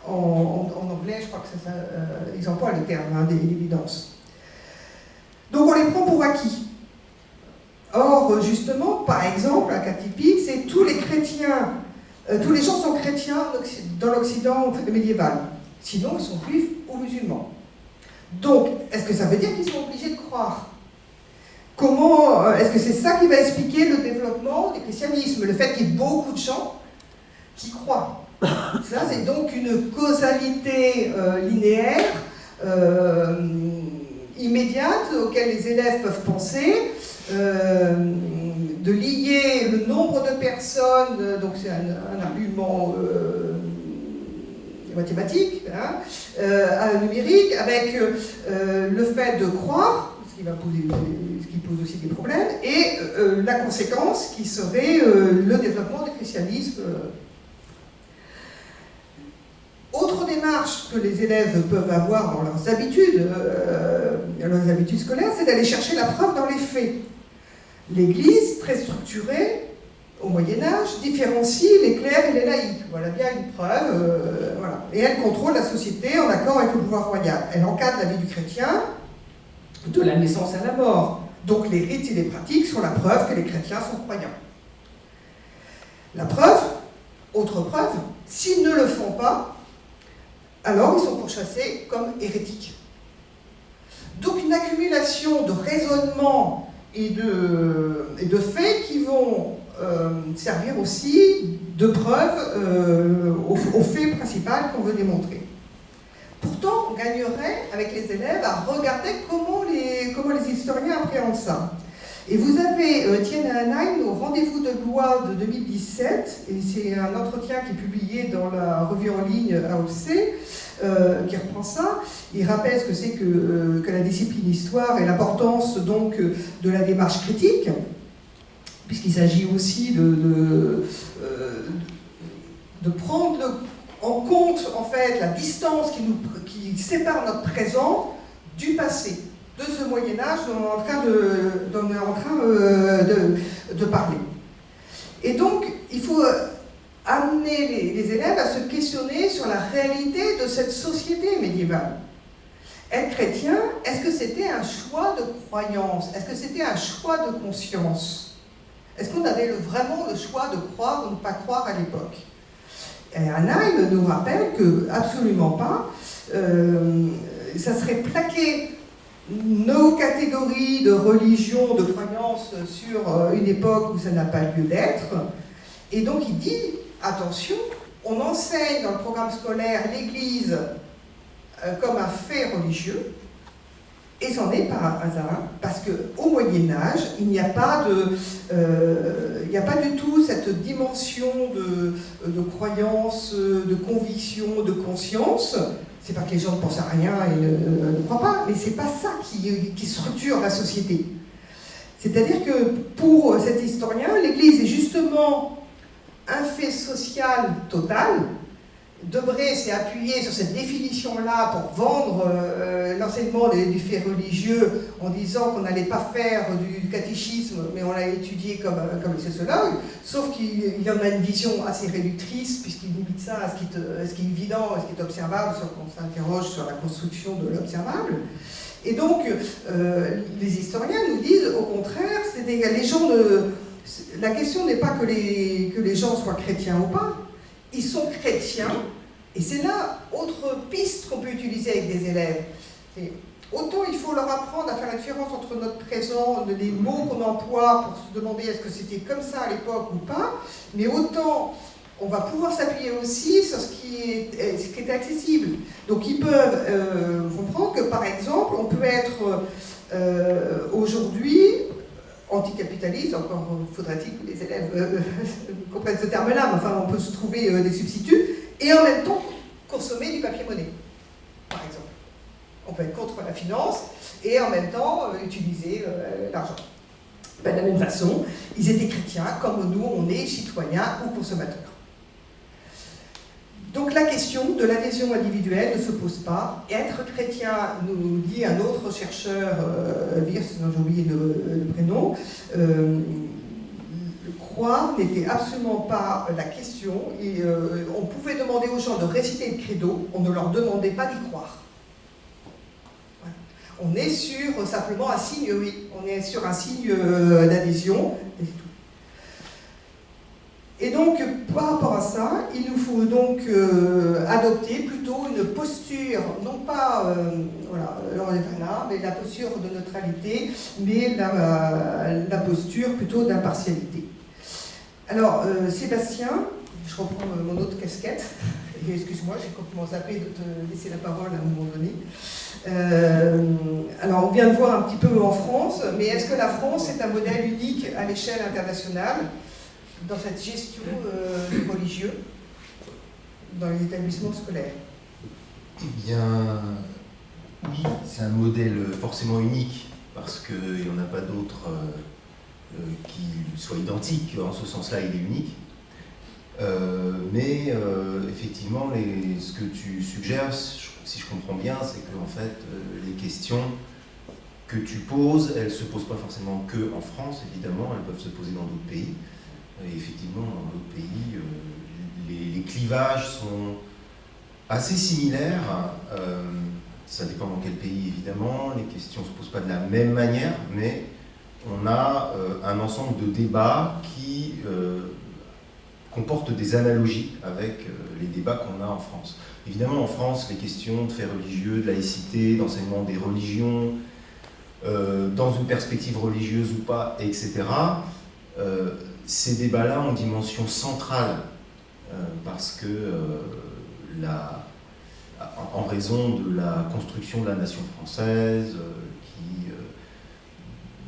en anglais, je crois que c'est ça, ils emploient le terme des évidences. Donc on les prend pour acquis. Or, justement, par exemple, un cas typique, c'est tous les chrétiens, tous les gens sont chrétiens dans l'Occident médiéval. Sinon, ils sont juifs ou musulmans. Donc, est-ce que ça veut dire qu'ils sont obligés de croire ? Comment, est-ce que c'est ça qui va expliquer le développement du christianisme, le fait qu'il y ait beaucoup de gens qui croient ? Ça, c'est donc une causalité linéaire, immédiate, auquel les élèves peuvent penser, de lier le nombre de personnes, donc c'est un argument mathématique, hein, à la numérique, avec le fait de croire, ce qui pose aussi des problèmes, et la conséquence qui serait le développement du christianisme. Autre démarche que les élèves peuvent avoir dans leurs habitudes scolaires, c'est d'aller chercher la preuve dans les faits. L'Église, très structurée, au Moyen-Âge, différencie les clercs et les laïcs. Voilà bien une preuve. Voilà. Et elle contrôle la société en accord avec le pouvoir royal. Elle encadre la vie du chrétien, de la naissance à la mort. Donc les rites et les pratiques sont la preuve que les chrétiens sont croyants. La preuve, autre preuve, s'ils ne le font pas, alors ils sont pourchassés comme hérétiques. Donc une accumulation de raisonnements et de faits qui vont servir aussi de preuve au fait principal qu'on veut démontrer. Pourtant, on gagnerait avec les élèves à regarder comment les historiens appréhendent ça. Et vous avez Tienne Hanheim au rendez-vous de loi de 2017, et c'est un entretien qui est publié dans la revue en ligne AOC, qui reprend ça. Il rappelle ce que c'est que la discipline histoire et l'importance donc de la démarche critique, puisqu'il s'agit aussi de prendre en compte en fait la distance qui sépare notre présent du passé, de ce Moyen-Âge dont on est en train de parler. Et donc, il faut amener les élèves à se questionner sur la réalité de cette société médiévale. Être chrétien, est-ce que c'était un choix de croyance? Est-ce que c'était un choix de conscience? Est-ce qu'on avait vraiment le choix de croire ou de ne pas croire à l'époque? Et Hanheim nous rappelle que absolument pas, ça serait plaquer nos catégories de religion, de croyance sur une époque où ça n'a pas lieu d'être. Et donc il dit, attention, on enseigne dans le programme scolaire l'Église comme un fait religieux, et c'en est par hasard, parce qu'au Moyen-Âge, il n'y a pas du tout cette dimension de croyance, de conviction, de conscience. C'est pas que les gens ne pensent à rien et ne croient pas, mais c'est pas ça qui structure la société. C'est-à-dire que pour cet historien, l'Église est justement un fait social total. Debré s'est appuyé sur cette définition-là pour vendre l'enseignement du fait religieux en disant qu'on n'allait pas faire du catéchisme, mais on l'a étudié comme les sociologues, sauf qu'il y en a une vision assez réductrice, puisqu'il limite ça à ce qui est évident, à ce qui est observable, sauf qu'on s'interroge sur la construction de l'observable. Et donc, les historiens nous disent, au contraire, les gens la question n'est pas que les gens soient chrétiens ou pas, ils sont chrétiens, et c'est là autre piste qu'on peut utiliser avec des élèves. Autant il faut leur apprendre à faire la différence entre notre présent, les mots qu'on emploie pour se demander est-ce que c'était comme ça à l'époque ou pas, mais autant on va pouvoir s'appuyer aussi sur ce qui est accessible. Donc ils peuvent comprendre que par exemple on peut être aujourd'hui anticapitaliste, encore faudrait-il que les élèves comprennent ce terme-là, mais enfin on peut se trouver des substituts, et en même temps consommer du papier-monnaie, par exemple. On peut être contre la finance et en même temps utiliser l'argent. De la même façon, ils étaient chrétiens comme nous, on est citoyens ou consommateurs. Donc la question de l'adhésion individuelle ne se pose pas. Et être chrétien, nous dit un autre chercheur, Wirtz, dont j'ai oublié le prénom, croire n'était absolument pas la question. Et, on pouvait demander aux gens de réciter le credo, on ne leur demandait pas d'y croire. Voilà. On est sur simplement un signe, oui, on est sur un signe d'adhésion. Et donc, par rapport à ça, il nous faut donc adopter plutôt une posture, non pas mais la posture de neutralité, mais la posture plutôt d'impartialité. Alors, Sébastien, je reprends mon autre casquette, et excuse-moi, j'ai complètement zappé de te laisser la parole à un moment donné. Alors, on vient de voir un petit peu en France, mais est-ce que la France est un modèle unique à l'échelle internationale dans cette gestion du religieux dans les établissements scolaires? Eh bien, oui, c'est un modèle forcément unique, parce qu'il n'y en a pas d'autres qui soient identiques. En ce sens-là, il est unique. Mais effectivement, ce que tu suggères, si je comprends bien, c'est que en fait, les questions que tu poses, elles ne se posent pas forcément que en France, évidemment, elles peuvent se poser dans d'autres pays. Et effectivement, dans d'autres pays, les clivages sont assez similaires. Ça dépend dans quel pays, évidemment. Les questions ne se posent pas de la même manière, mais on a un ensemble de débats qui comportent des analogies avec les débats qu'on a en France. Évidemment, en France, les questions de fait religieux, de laïcité, d'enseignement des religions, dans une perspective religieuse ou pas, etc., ces débats-là ont une dimension centrale parce que, en raison de la construction de la nation française, qui,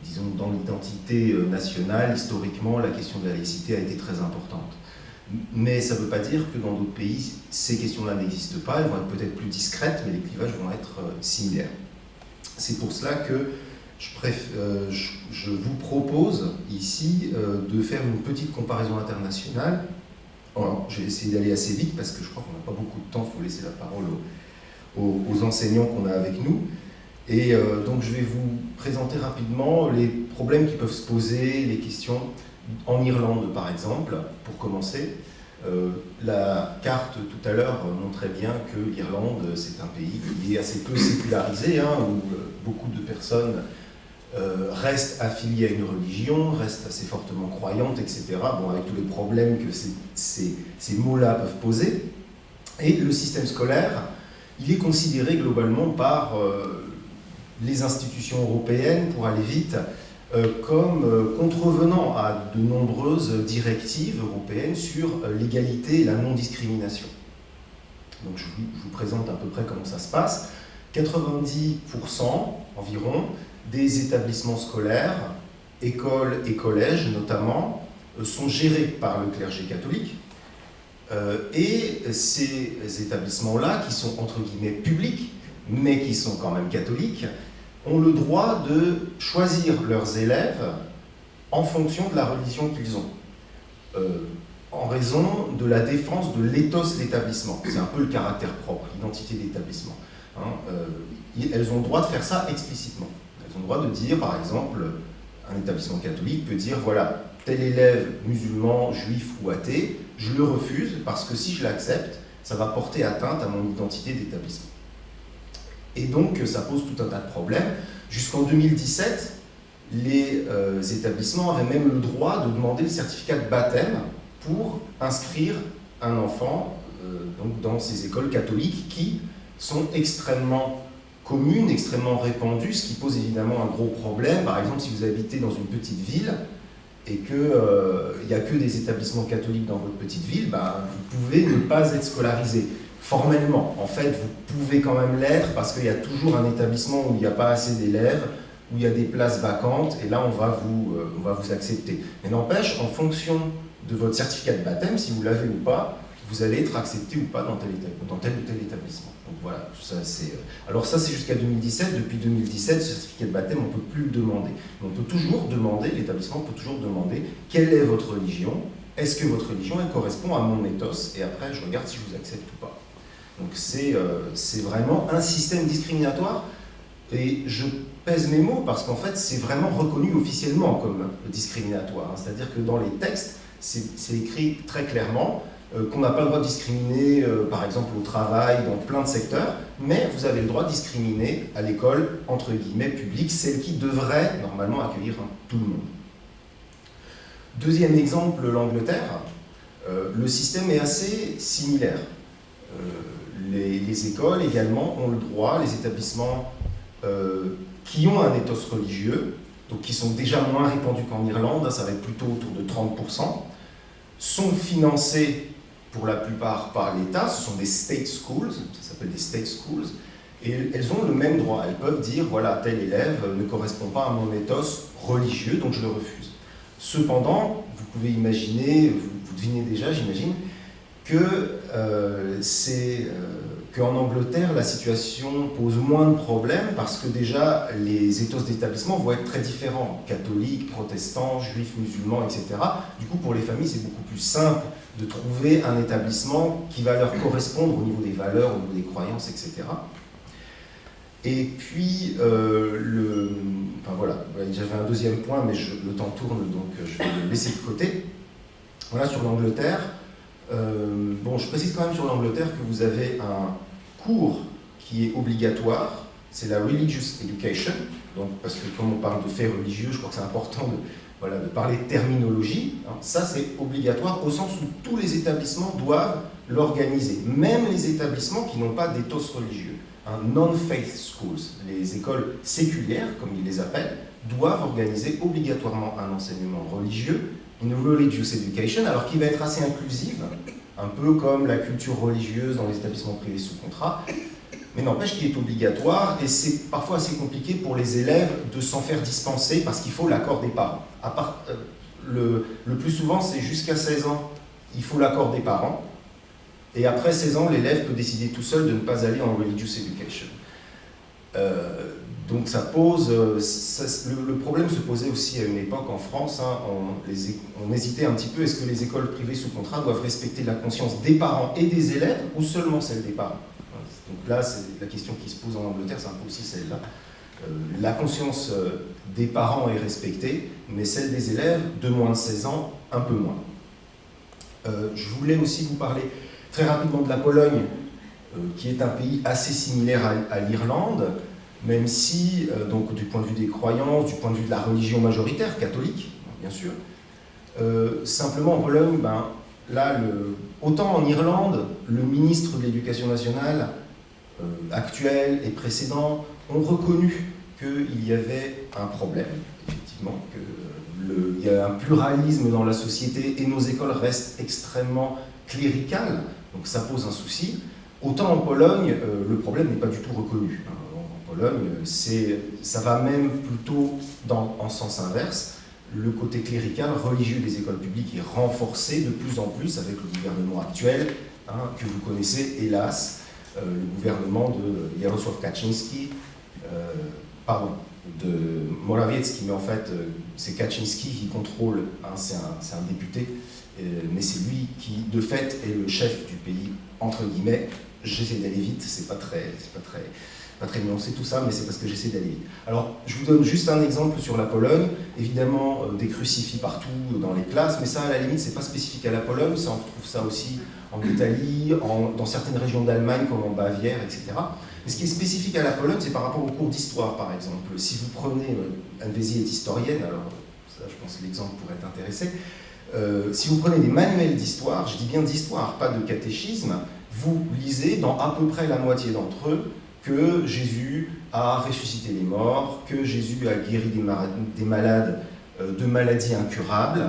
disons, dans l'identité nationale, historiquement, la question de la laïcité a été très importante. Mais ça ne veut pas dire que dans d'autres pays, ces questions-là n'existent pas, elles vont être peut-être plus discrètes, mais les clivages vont être similaires. C'est pour cela que je vous propose ici de faire une petite comparaison internationale. Alors, je vais essayer d'aller assez vite parce que je crois qu'on n'a pas beaucoup de temps, il faut laisser la parole aux enseignants qu'on a avec nous. Et donc je vais vous présenter rapidement les problèmes qui peuvent se poser, les questions en Irlande par exemple, pour commencer. La carte tout à l'heure montrait bien que l'Irlande, c'est un pays qui est assez peu sécularisé, où beaucoup de personnes restent affiliées à une religion, restent assez fortement croyantes, etc. Bon, avec tous les problèmes que ces mots-là peuvent poser. Et le système scolaire il est considéré globalement par les institutions européennes, pour aller vite, comme contrevenant à de nombreuses directives européennes sur l'égalité et la non-discrimination. Donc je vous présente à peu près comment ça se passe. 90% environ des établissements scolaires, écoles et collèges notamment, sont gérés par le clergé catholique. Et ces établissements-là, qui sont entre guillemets publics, mais qui sont quand même catholiques, ont le droit de choisir leurs élèves en fonction de la religion qu'ils ont, en raison de la défense de l'éthos d'établissement. C'est un peu le caractère propre, l'identité d'établissement. Elles ont le droit de faire ça explicitement. Elles ont le droit de dire, par exemple, un établissement catholique peut dire, voilà, tel élève musulman, juif ou athée, je le refuse parce que si je l'accepte, ça va porter atteinte à mon identité d'établissement. Et donc, ça pose tout un tas de problèmes. Jusqu'en 2017, les établissements avaient même le droit de demander le certificat de baptême pour inscrire un enfant donc dans ces écoles catholiques qui sont extrêmement communes, extrêmement répandues, ce qui pose évidemment un gros problème. Par exemple, si vous habitez dans une petite ville et qu'il n'y a que des établissements catholiques dans votre petite ville, vous pouvez ne pas être scolarisé. Formellement, en fait, vous pouvez quand même l'être parce qu'il y a toujours un établissement où il n'y a pas assez d'élèves, où il y a des places vacantes, et là, on va vous accepter. Mais n'empêche, en fonction de votre certificat de baptême, si vous l'avez ou pas, vous allez être accepté ou pas dans tel ou tel établissement. Donc voilà, alors ça c'est jusqu'à 2017. Depuis 2017, ce certificat de baptême, on ne peut plus le demander. Mais on peut toujours demander, l'établissement peut toujours demander quelle est votre religion, est-ce que votre religion elle correspond à mon ethos, et après je regarde si je vous accepte ou pas. Donc c'est vraiment un système discriminatoire, et je pèse mes mots parce qu'en fait c'est vraiment reconnu officiellement comme discriminatoire. C'est-à-dire que dans les textes, c'est écrit très clairement qu'on n'a pas le droit de discriminer, par exemple au travail, dans plein de secteurs, mais vous avez le droit de discriminer à l'école, entre guillemets, publique, celle qui devrait normalement accueillir tout le monde. Deuxième exemple, l'Angleterre. Le système est assez similaire. Les écoles également ont le droit, les établissements qui ont un ethos religieux, donc qui sont déjà moins répandus qu'en Irlande, ça va être plutôt autour de 30%, sont financés pour la plupart par l'État. Ce sont des state schools, ça s'appelle des state schools, et elles ont le même droit. Elles peuvent dire, voilà, tel élève ne correspond pas à mon ethos religieux, donc je le refuse. Cependant, vous pouvez imaginer, vous devinez déjà, j'imagine, qu'en Angleterre, la situation pose moins de problèmes parce que déjà, les ethos d'établissement vont être très différents. Catholiques, protestants, juifs, musulmans, etc. Du coup, pour les familles, c'est beaucoup plus simple de trouver un établissement qui va leur correspondre au niveau des valeurs, au niveau des croyances, etc. Et puis, enfin voilà, j'avais un deuxième point, mais le temps tourne, donc je vais le laisser de côté. Voilà, sur l'Angleterre. Bon, je précise quand même sur l'Angleterre que vous avez un cours qui est obligatoire, c'est la Religious Education, donc, parce que comme on parle de faits religieux, je crois que c'est important de parler de terminologie. Ça, c'est obligatoire au sens où tous les établissements doivent l'organiser, même les établissements qui n'ont pas d'éthos religieux. Non-faith schools, les écoles séculières, comme ils les appellent, doivent organiser obligatoirement un enseignement religieux, une religious education, alors qui va être assez inclusive, un peu comme la culture religieuse dans les établissements privés sous contrat, mais n'empêche qu'il est obligatoire, et c'est parfois assez compliqué pour les élèves de s'en faire dispenser parce qu'il faut l'accord des parents. Le plus souvent, c'est jusqu'à 16 ans, il faut l'accord des parents, et après 16 ans, l'élève peut décider tout seul de ne pas aller en religious education. Donc ça pose, le problème se posait aussi à une époque en France, on hésitait un petit peu, est-ce que les écoles privées sous contrat doivent respecter la conscience des parents et des élèves ou seulement celle des parents? Donc là, c'est la question qui se pose en Angleterre, c'est un peu aussi celle-là. La conscience des parents est respectée, mais celle des élèves de moins de 16 ans, un peu moins. Je voulais aussi vous parler très rapidement de la Pologne, qui est un pays assez similaire à l'Irlande, même si, donc, du point de vue des croyances, du point de vue de la religion majoritaire, catholique, bien sûr, simplement en Pologne, là, autant en Irlande, le ministre de l'Éducation nationale actuels et précédents ont reconnu qu'il y avait un problème, effectivement, qu'il y a un pluralisme dans la société et nos écoles restent extrêmement cléricales, donc ça pose un souci. Autant en Pologne, le problème n'est pas du tout reconnu. En Pologne, ça va même plutôt en sens inverse. Le côté clérical, religieux des écoles publiques est renforcé de plus en plus avec le gouvernement actuel, que vous connaissez, hélas, le gouvernement de Jarosław Kaczyński, de Morawiecki, mais en fait, c'est Kaczyński qui contrôle, c'est un député, mais c'est lui qui, de fait, est le chef du pays, entre guillemets. J'essaie d'aller vite, c'est pas très nuancé tout ça, mais c'est parce que j'essaie d'aller vite. Alors, je vous donne juste un exemple sur la Pologne. Évidemment, des crucifix partout dans les classes, mais ça, à la limite, c'est pas spécifique à la Pologne, ça, on retrouve ça aussi en Italie, dans certaines régions d'Allemagne, comme en Bavière, etc. Mais ce qui est spécifique à la Pologne, c'est par rapport aux cours d'histoire, par exemple. Si vous prenez, Anne Vézy est historienne, alors ça, je pense que l'exemple pourrait t'intéresser. Si vous prenez des manuels d'histoire, je dis bien d'histoire, pas de catéchisme, vous lisez dans à peu près la moitié d'entre eux que Jésus a ressuscité les morts, que Jésus a guéri des malades de maladies incurables,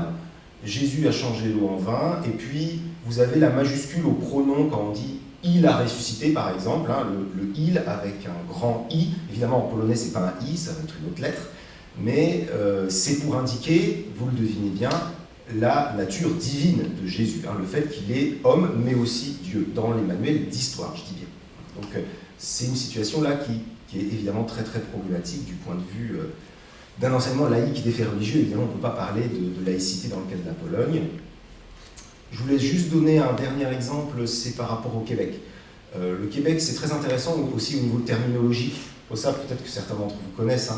Jésus a changé l'eau en vin, et puis vous avez la majuscule au pronom quand on dit « il a ressuscité » par exemple, le « il » avec un grand « i », évidemment en polonais c'est pas un « i », ça va être une autre lettre, mais c'est pour indiquer, vous le devinez bien, la nature divine de Jésus, le fait qu'il est homme mais aussi Dieu, dans les manuels d'histoire, je dis bien. Donc c'est une situation là qui est évidemment très très problématique du point de vue d'un enseignement laïque des faits religieux. Évidemment, on ne peut pas parler de laïcité dans le cas de la Pologne. Je voulais juste donner un dernier exemple, c'est par rapport au Québec. Le Québec, c'est très intéressant aussi au niveau terminologique. Ça, peut-être que certains d'entre vous connaissent,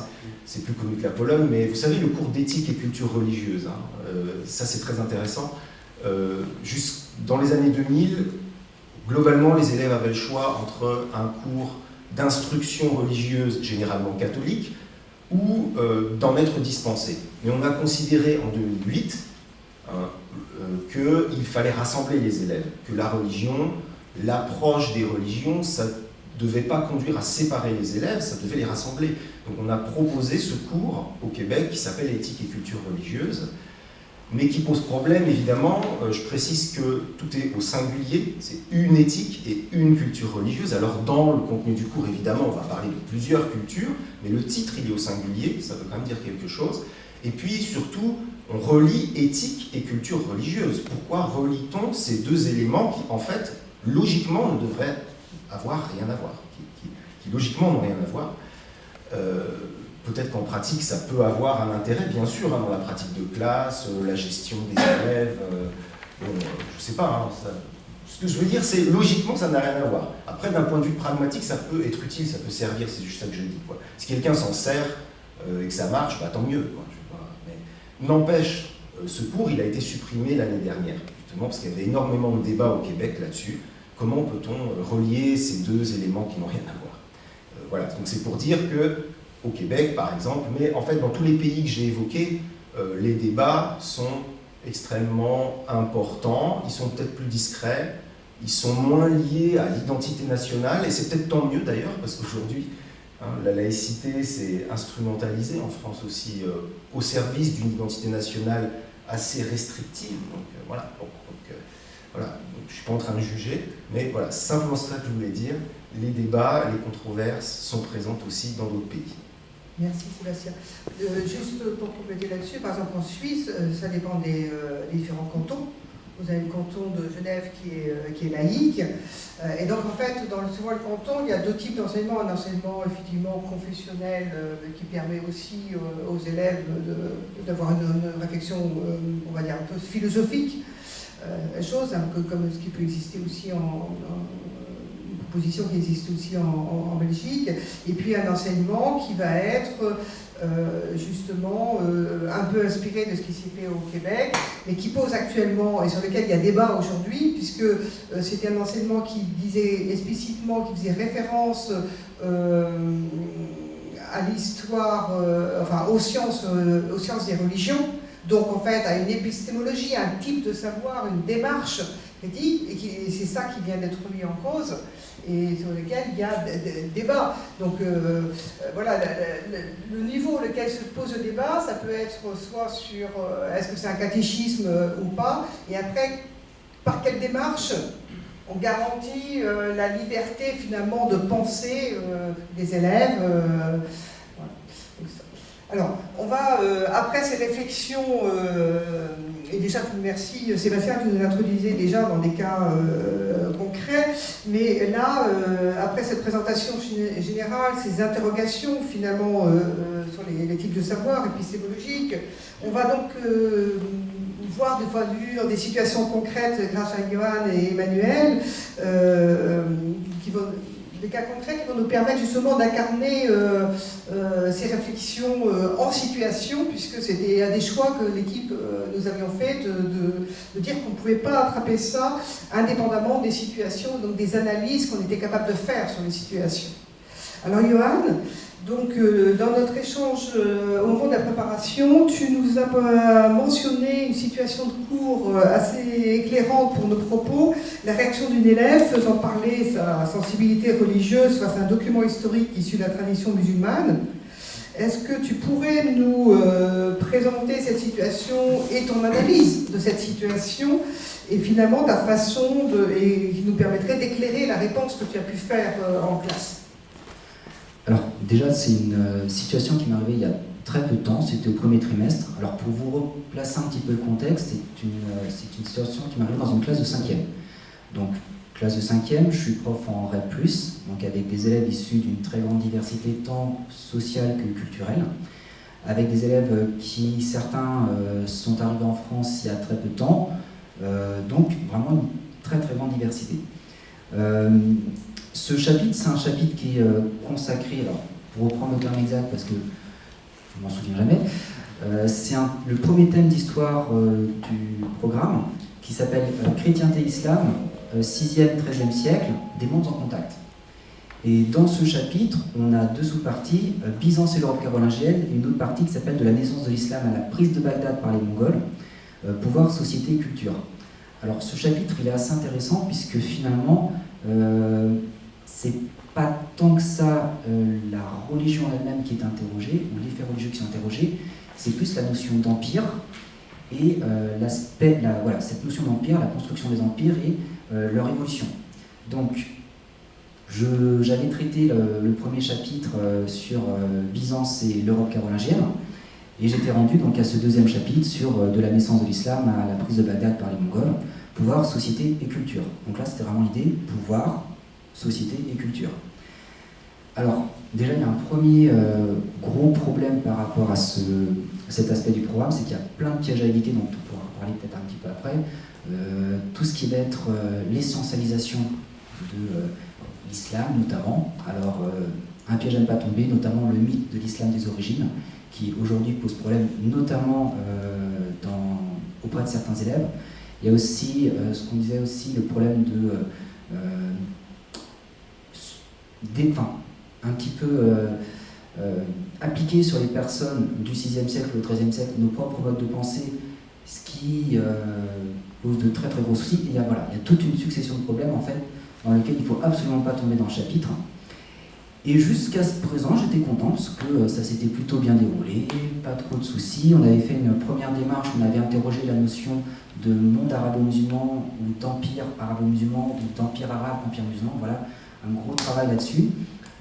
c'est plus connu que la Pologne, mais vous savez, le cours d'éthique et culture religieuse, ça c'est très intéressant. Dans les années 2000, globalement, les élèves avaient le choix entre un cours d'instruction religieuse, généralement catholique, ou d'en être dispensé. Mais on a considéré en 2008 qu'il fallait rassembler les élèves, que la religion, l'approche des religions, ça ne devait pas conduire à séparer les élèves, ça devait les rassembler. Donc on a proposé ce cours au Québec qui s'appelle Éthique et culture religieuse, mais qui pose problème évidemment. Je précise que tout est au singulier, c'est une éthique et une culture religieuse. Alors dans le contenu du cours, évidemment, on va parler de plusieurs cultures, mais le titre il est au singulier, ça veut quand même dire quelque chose. Et puis surtout, on relie éthique et culture religieuse. Pourquoi relie-t-on ces deux éléments qui en fait, logiquement, ne devraient avoir rien à voir, qui logiquement n'ont rien à voir. Peut-être qu'en pratique, ça peut avoir un intérêt, bien sûr, dans la pratique de classe, la gestion des élèves, je ne sais pas. Ce que je veux dire, c'est logiquement, ça n'a rien à voir. Après, d'un point de vue pragmatique, ça peut être utile, ça peut servir, c'est juste ça que je dis. Si quelqu'un s'en sert et que ça marche, tant mieux. Mais n'empêche, ce cours, il a été supprimé l'année dernière, justement, parce qu'il y avait énormément de débats au Québec là-dessus. Comment peut-on relier ces deux éléments qui n'ont rien à voir? Voilà, donc c'est pour dire qu'au Québec, par exemple, mais en fait dans tous les pays que j'ai évoqués, les débats sont extrêmement importants, ils sont peut-être plus discrets, ils sont moins liés à l'identité nationale, et c'est peut-être tant mieux d'ailleurs, parce qu'aujourd'hui, la laïcité s'est instrumentalisée en France aussi au service d'une identité nationale assez restrictive. Donc voilà. Voilà, donc, je ne suis pas en train de juger, mais voilà, simplement ça que je voulais dire. Les débats, les controverses sont présentes aussi dans d'autres pays. Merci Sébastien. Juste pour compléter là-dessus, par exemple en Suisse, ça dépend des différents cantons. Vous avez le canton de Genève qui est laïque. Et donc en fait, souvent le canton, il y a deux types d'enseignement. Un enseignement effectivement confessionnel qui permet aussi aux élèves d'avoir une réflexion, on va dire, un peu philosophique. Chose, un peu comme ce qui peut exister aussi une proposition qui existe aussi en Belgique, et puis un enseignement qui va être justement un peu inspiré de ce qui s'est fait au Québec, mais qui pose actuellement, et sur lequel il y a débat aujourd'hui, puisque c'était un enseignement qui disait explicitement, qui faisait référence à l'histoire, enfin aux sciences des religions. Donc en fait à une épistémologie, un type de savoir, une démarche critique, et c'est ça qui vient d'être mis en cause. et sur lesquels il y a des débats. Donc voilà, le niveau auquel se pose le débat, ça peut être soit sur est-ce que c'est un catéchisme ou pas, et après, par quelle démarche on garantit la liberté finalement de pensée des élèves. Voilà. Alors, on va, après ces réflexions, et déjà, merci Sébastien, tu nous introduisais déjà dans des cas concrets, mais là, après cette présentation générale, ces interrogations finalement sur les types de savoir épistémologiques, on va donc voir de fois de vue des situations concrètes grâce à Johan et Emmanuel, des cas concrets qui vont nous permettre justement d'incarner ces réflexions en situation, puisque c'était un des choix que l'équipe nous avions fait, de dire qu'on ne pouvait pas attraper ça indépendamment des situations, donc des analyses qu'on était capable de faire sur les situations. Alors Johan, donc dans notre échange au moment de la préparation, tu nous as mentionné une situation de cours assez éclairante pour nos propos, la réaction d'une élève faisant parler sa sensibilité religieuse face à un document historique issu de la tradition musulmane. Est-ce que tu pourrais nous présenter cette situation et ton analyse de cette situation et finalement ta façon et qui nous permettrait d'éclairer la réponse que tu as pu faire en classe? Alors déjà, c'est une situation qui m'est arrivée il y a très peu de temps, c'était au premier trimestre. Alors pour vous replacer un petit peu le contexte, c'est une situation qui m'est arrivée dans une classe de 5e. Donc classe de 5e, je suis prof en REP+, donc avec des élèves issus d'une très grande diversité tant sociale que culturelle, avec des élèves qui, certains, sont arrivés en France il y a très peu de temps, donc vraiment une très très grande diversité. Ce chapitre, c'est un chapitre qui est consacré, alors pour reprendre le terme exact parce que je ne m'en souviens jamais, c'est le premier thème d'histoire du programme qui s'appelle Chrétienté Islam, 6e, 13e siècle, des mondes en contact. Et dans ce chapitre, on a deux sous-parties, Byzance et l'Europe carolingienne, et une autre partie qui s'appelle de la naissance de l'islam à la prise de Bagdad par les Mongols, pouvoir, société et culture. Alors ce chapitre, il est assez intéressant puisque finalement, c'est pas tant que ça la religion elle-même qui est interrogée, ou les faits religieux qui sont interrogés, c'est plus la notion d'empire et cette notion d'empire, la construction des empires et leur évolution. Donc, j'avais traité le premier chapitre sur Byzance et l'Europe carolingienne, et j'étais rendu donc à ce deuxième chapitre sur de la naissance de l'islam à la prise de Bagdad par les Mongols, pouvoir, société et culture. Donc là, c'était vraiment l'idée, pouvoir, société et culture. Alors, déjà, il y a un premier gros problème par rapport à cet aspect du programme, c'est qu'il y a plein de pièges à éviter, donc on pourra en parler peut-être un petit peu après. Tout ce qui va être l'essentialisation de l'islam, notamment. Alors, un piège à ne pas tomber, notamment le mythe de l'islam des origines, qui aujourd'hui pose problème, notamment auprès de certains élèves. Il y a aussi, ce qu'on disait aussi, le problème un petit peu appliquer sur les personnes du 6e siècle au 13e siècle nos propres modes de pensée, ce qui pose de très très gros soucis. Et il y a toute une succession de problèmes en fait, dans lesquels il ne faut absolument pas tomber dans le chapitre. Et jusqu'à ce présent, j'étais content parce que ça s'était plutôt bien déroulé, pas trop de soucis. On avait fait une première démarche, on avait interrogé la notion de monde arabo-musulman ou d'empire arabo-musulman ou d'empire arabe, empire musulman, voilà, un gros travail là-dessus,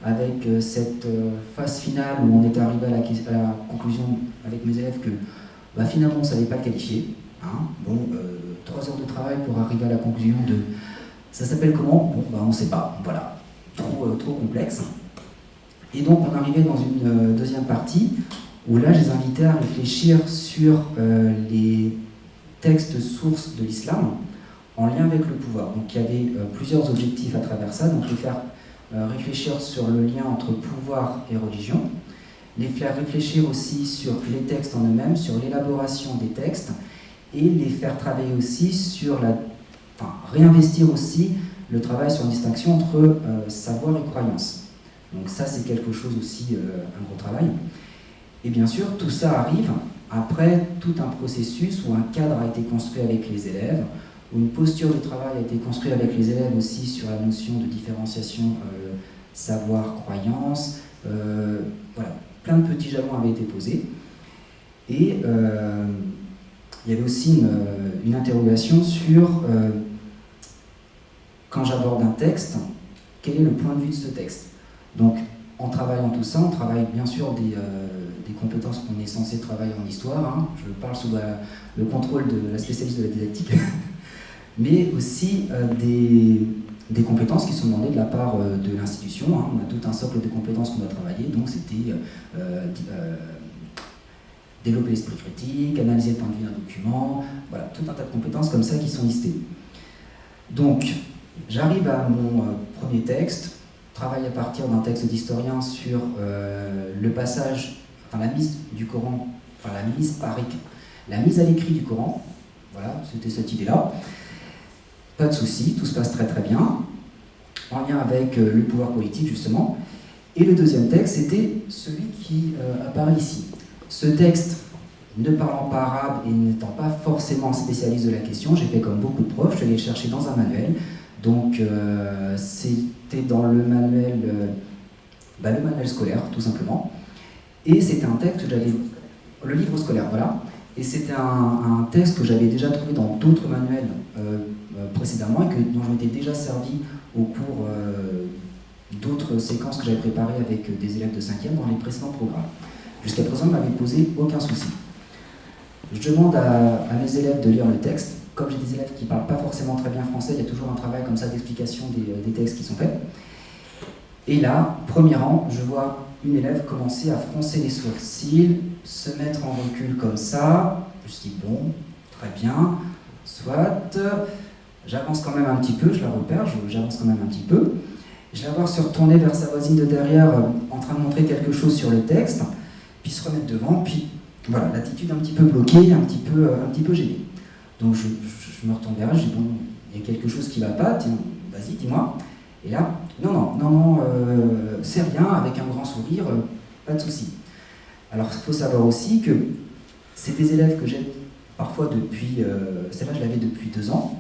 avec cette phase finale où on était arrivé à la conclusion avec mes élèves que finalement on ne savait pas le qualifier. 3 heures de travail pour arriver à la conclusion de ça s'appelle comment ? On ne sait pas, voilà, trop complexe. Et donc on arrivait dans une deuxième partie où là je les invitais à réfléchir sur les textes sources de l'islam en lien avec le pouvoir. Donc il y avait plusieurs objectifs à travers ça, donc les faire réfléchir sur le lien entre pouvoir et religion, les faire réfléchir aussi sur les textes en eux-mêmes, sur l'élaboration des textes, et les faire travailler aussi sur réinvestir aussi le travail sur une distinction entre savoir et croyance. Donc ça c'est quelque chose aussi, un gros travail. Et bien sûr, tout ça arrive après tout un processus où un cadre a été construit avec les élèves, où une posture de travail a été construite avec les élèves aussi sur la notion de différenciation savoir-croyance. Voilà, plein de petits jalons avaient été posés. Et il y avait aussi une interrogation sur, quand j'aborde un texte, quel est le point de vue de ce texte. Donc, en travaillant tout ça, on travaille bien sûr des compétences qu'on est censé travailler en histoire. Hein. Je parle sous le contrôle de la spécialiste de la didactique. Mais aussi des compétences qui sont demandées de la part de l'institution. Hein. On a tout un socle de compétences qu'on doit travailler. Donc, c'était développer l'esprit critique, analyser le point de vue d'un document. Voilà, tout un tas de compétences comme ça qui sont listées. Donc, j'arrive à mon premier texte. Travaille à partir d'un texte d'historien sur le passage, enfin la mise du Coran, enfin la mise à l'écrit du Coran. Voilà, c'était cette idée-là. Pas de souci, tout se passe très très bien, en lien avec le pouvoir politique justement. Et le deuxième texte, c'était celui qui apparaît ici. Ce texte, ne parlant pas arabe et n'étant pas forcément spécialiste de la question, j'ai fait comme beaucoup de profs, je suis allé le chercher dans un manuel. Donc c'était dans le manuel scolaire, tout simplement. Et c'était un texte que j'avais... Le livre scolaire, voilà. Et c'était un texte que j'avais déjà trouvé dans d'autres manuels précédemment et dont je m'étais déjà servi au cours d'autres séquences que j'avais préparées avec des élèves de 5e dans les précédents programmes. Jusqu'à présent, il ne m'avait posé aucun souci. Je demande à mes élèves de lire le texte. Comme j'ai des élèves qui ne parlent pas forcément très bien français, il y a toujours un travail comme ça d'explication des textes qui sont faits. Et là, premier rang, je vois une élève commencer à froncer les sourcils, se mettre en recul comme ça. Je me suis dit, bon, très bien, soit. J'avance quand même un petit peu, je la repère, j'avance quand même un petit peu. Je la vois se retourner vers sa voisine de derrière, en train de montrer quelque chose sur le texte, puis se remettre devant, puis voilà, l'attitude un petit peu bloquée, un petit peu gênée. Donc je me retourne vers elle, je dis bon, il y a quelque chose qui ne va pas, tiens, vas-y, dis-moi. Et là, non, c'est rien, avec un grand sourire, pas de souci. Alors il faut savoir aussi que c'est des élèves que j'ai parfois depuis, celle-là je l'avais depuis 2 ans,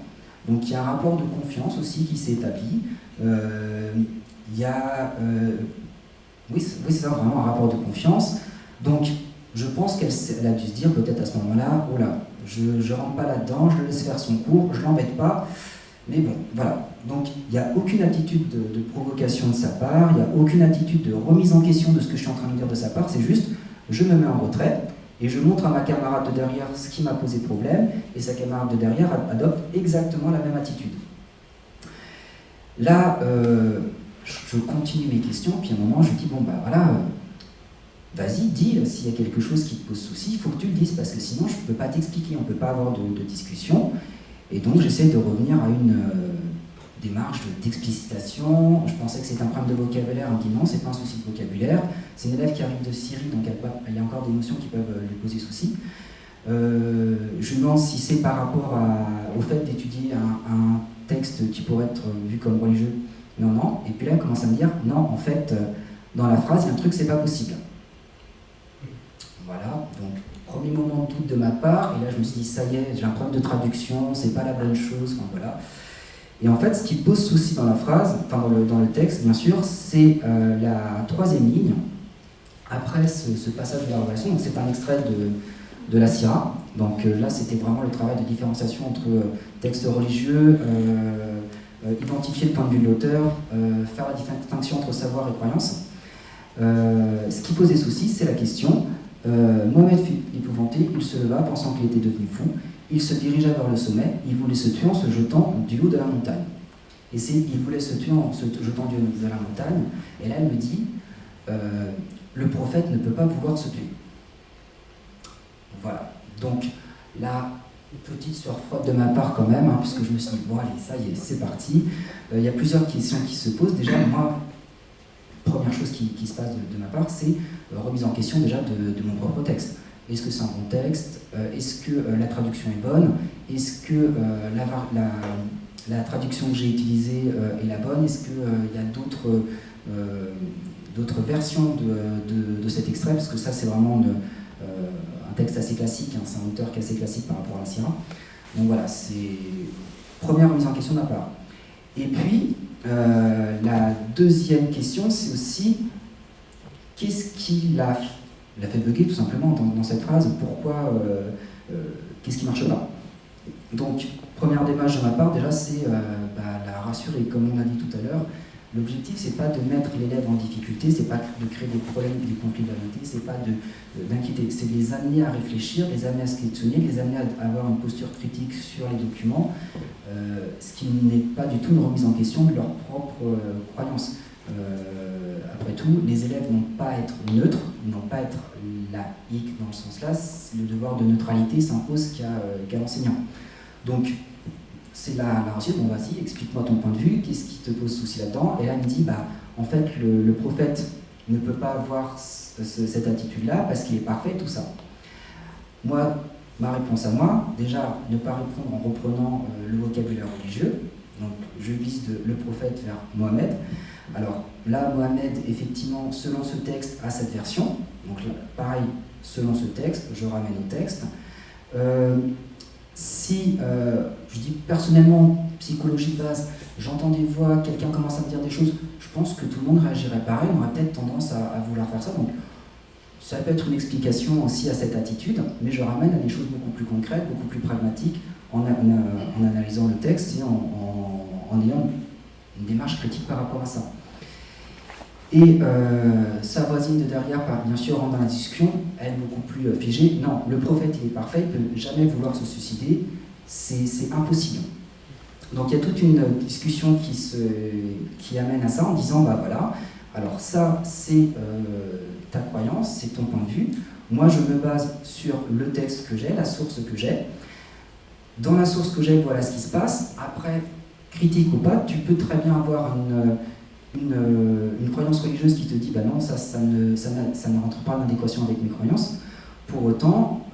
donc il y a un rapport de confiance aussi qui s'est établi. Il y a, oui c'est ça, vraiment un rapport de confiance. Donc je pense qu'elle a dû se dire peut-être à ce moment-là, oh là, je ne rentre pas là-dedans, je le laisse faire son cours, je ne l'embête pas. Mais bon, voilà. Donc il n'y a aucune attitude de provocation de sa part, il n'y a aucune attitude de remise en question de ce que je suis en train de dire de sa part, c'est juste, je me mets en retrait et je montre à ma camarade de derrière ce qui m'a posé problème et sa camarade de derrière adopte exactement la même attitude. Là, je continue mes questions, puis à un moment je dis, bon bah voilà, vas-y, dis, s'il y a quelque chose qui te pose souci, il faut que tu le dises, parce que sinon je ne peux pas t'expliquer, on ne peut pas avoir de discussion. Et donc j'essaie de revenir à une démarche d'explicitation. Je pensais que c'était un problème de vocabulaire, elle me dit non, c'est pas un souci de vocabulaire. C'est une élève qui arrive de Syrie, donc il y a encore des notions qui peuvent lui poser souci. Je lui demande si c'est par rapport au fait d'étudier un texte qui pourrait être vu comme religieux. Non. Et puis là, elle commence à me dire, non, en fait, dans la phrase, il y a un truc, c'est pas possible. Voilà, donc premier moment de doute de ma part, et là je me suis dit, ça y est, j'ai un problème de traduction, c'est pas la bonne chose, enfin voilà. Et en fait, ce qui pose souci dans la phrase, enfin dans le texte, bien sûr, c'est la 3e ligne, après ce passage de la relation. Donc c'est un extrait de la Sira. Donc là, c'était vraiment le travail de différenciation entre texte religieux, identifier le point de vue de l'auteur, faire la distinction entre savoir et croyance. Ce qui posait souci, c'est la question. Mohamed fut épouvanté, il se leva pensant qu'il était devenu fou. Il se dirigea vers le sommet, il voulait se tuer en se jetant du haut de la montagne. Et il voulait se tuer en se jetant du haut de la montagne. Et là, elle me dit, le prophète ne peut pas vouloir se tuer. Voilà. Donc, là, petite sueur froide de ma part quand même, puisque je me suis dit, bon allez, ça y est, c'est parti. Il y a plusieurs questions qui se posent. Déjà, moi, première chose qui se passe de ma part, c'est remise en question déjà de mon propre texte. Est-ce que c'est un bon texte? Est-ce que la traduction est bonne? Est-ce que la traduction que j'ai utilisée est la bonne? Est-ce qu'il y a d'autres versions de cet extrait? Parce que ça, c'est vraiment un texte assez classique, c'est un auteur qui est assez classique par rapport à la Sira. Donc voilà, c'est première remise en question de ma part. Et puis, la deuxième question, c'est aussi qu'est-ce qui l'a fait bugger tout simplement dans cette phrase, pourquoi, qu'est-ce qui ne marche pas. Donc, première démarche de ma part, déjà, c'est la rassurer. Comme on a dit tout à l'heure, l'objectif, c'est pas de mettre l'élève en difficulté, c'est pas de créer des problèmes, des conflits de vérité, c'est pas d'inquiéter, c'est de les amener à réfléchir, les amener à se questionner, les amener à avoir une posture critique sur les documents, ce qui n'est pas du tout une remise en question de leur propre croyance. Après tout, les élèves n'ont pas à être neutres, n'ont pas à être laïcs dans le sens là, le devoir de neutralité s'impose qu'à l'enseignant. Donc, c'est la reçue, bon vas-y, explique-moi ton point de vue, qu'est-ce qui te pose souci là-dedans? Et là, il me dit, en fait, le prophète ne peut pas avoir cette attitude-là parce qu'il est parfait, tout ça. Moi, ma réponse à moi, déjà, ne pas répondre en reprenant le vocabulaire religieux. Donc, je glisse le prophète vers Mohamed. Alors là, Mohamed, effectivement, selon ce texte, a cette version. Donc là, pareil, selon ce texte, je ramène au texte. Si, je dis personnellement, psychologie de base, j'entends des voix, quelqu'un commence à me dire des choses, je pense que tout le monde réagirait pareil, on aurait peut-être tendance à vouloir faire ça. Donc, ça peut être une explication aussi à cette attitude, mais je ramène à des choses beaucoup plus concrètes, beaucoup plus pragmatiques, en analysant le texte et en ayant une démarche critique par rapport à ça. Et sa voisine de derrière, bien sûr, rentre dans la discussion, elle beaucoup plus figée. Non, le prophète, il est parfait, il ne peut jamais vouloir se suicider, c'est impossible. Donc il y a toute une discussion qui amène à ça en disant, voilà, alors ça, c'est ta croyance, c'est ton point de vue. Moi, je me base sur le texte que j'ai, la source que j'ai. Dans la source que j'ai, voilà ce qui se passe. Après, critique ou pas, tu peux très bien avoir une croyance religieuse qui te dit non, ça ne rentre pas en adéquation avec mes croyances. Pour autant,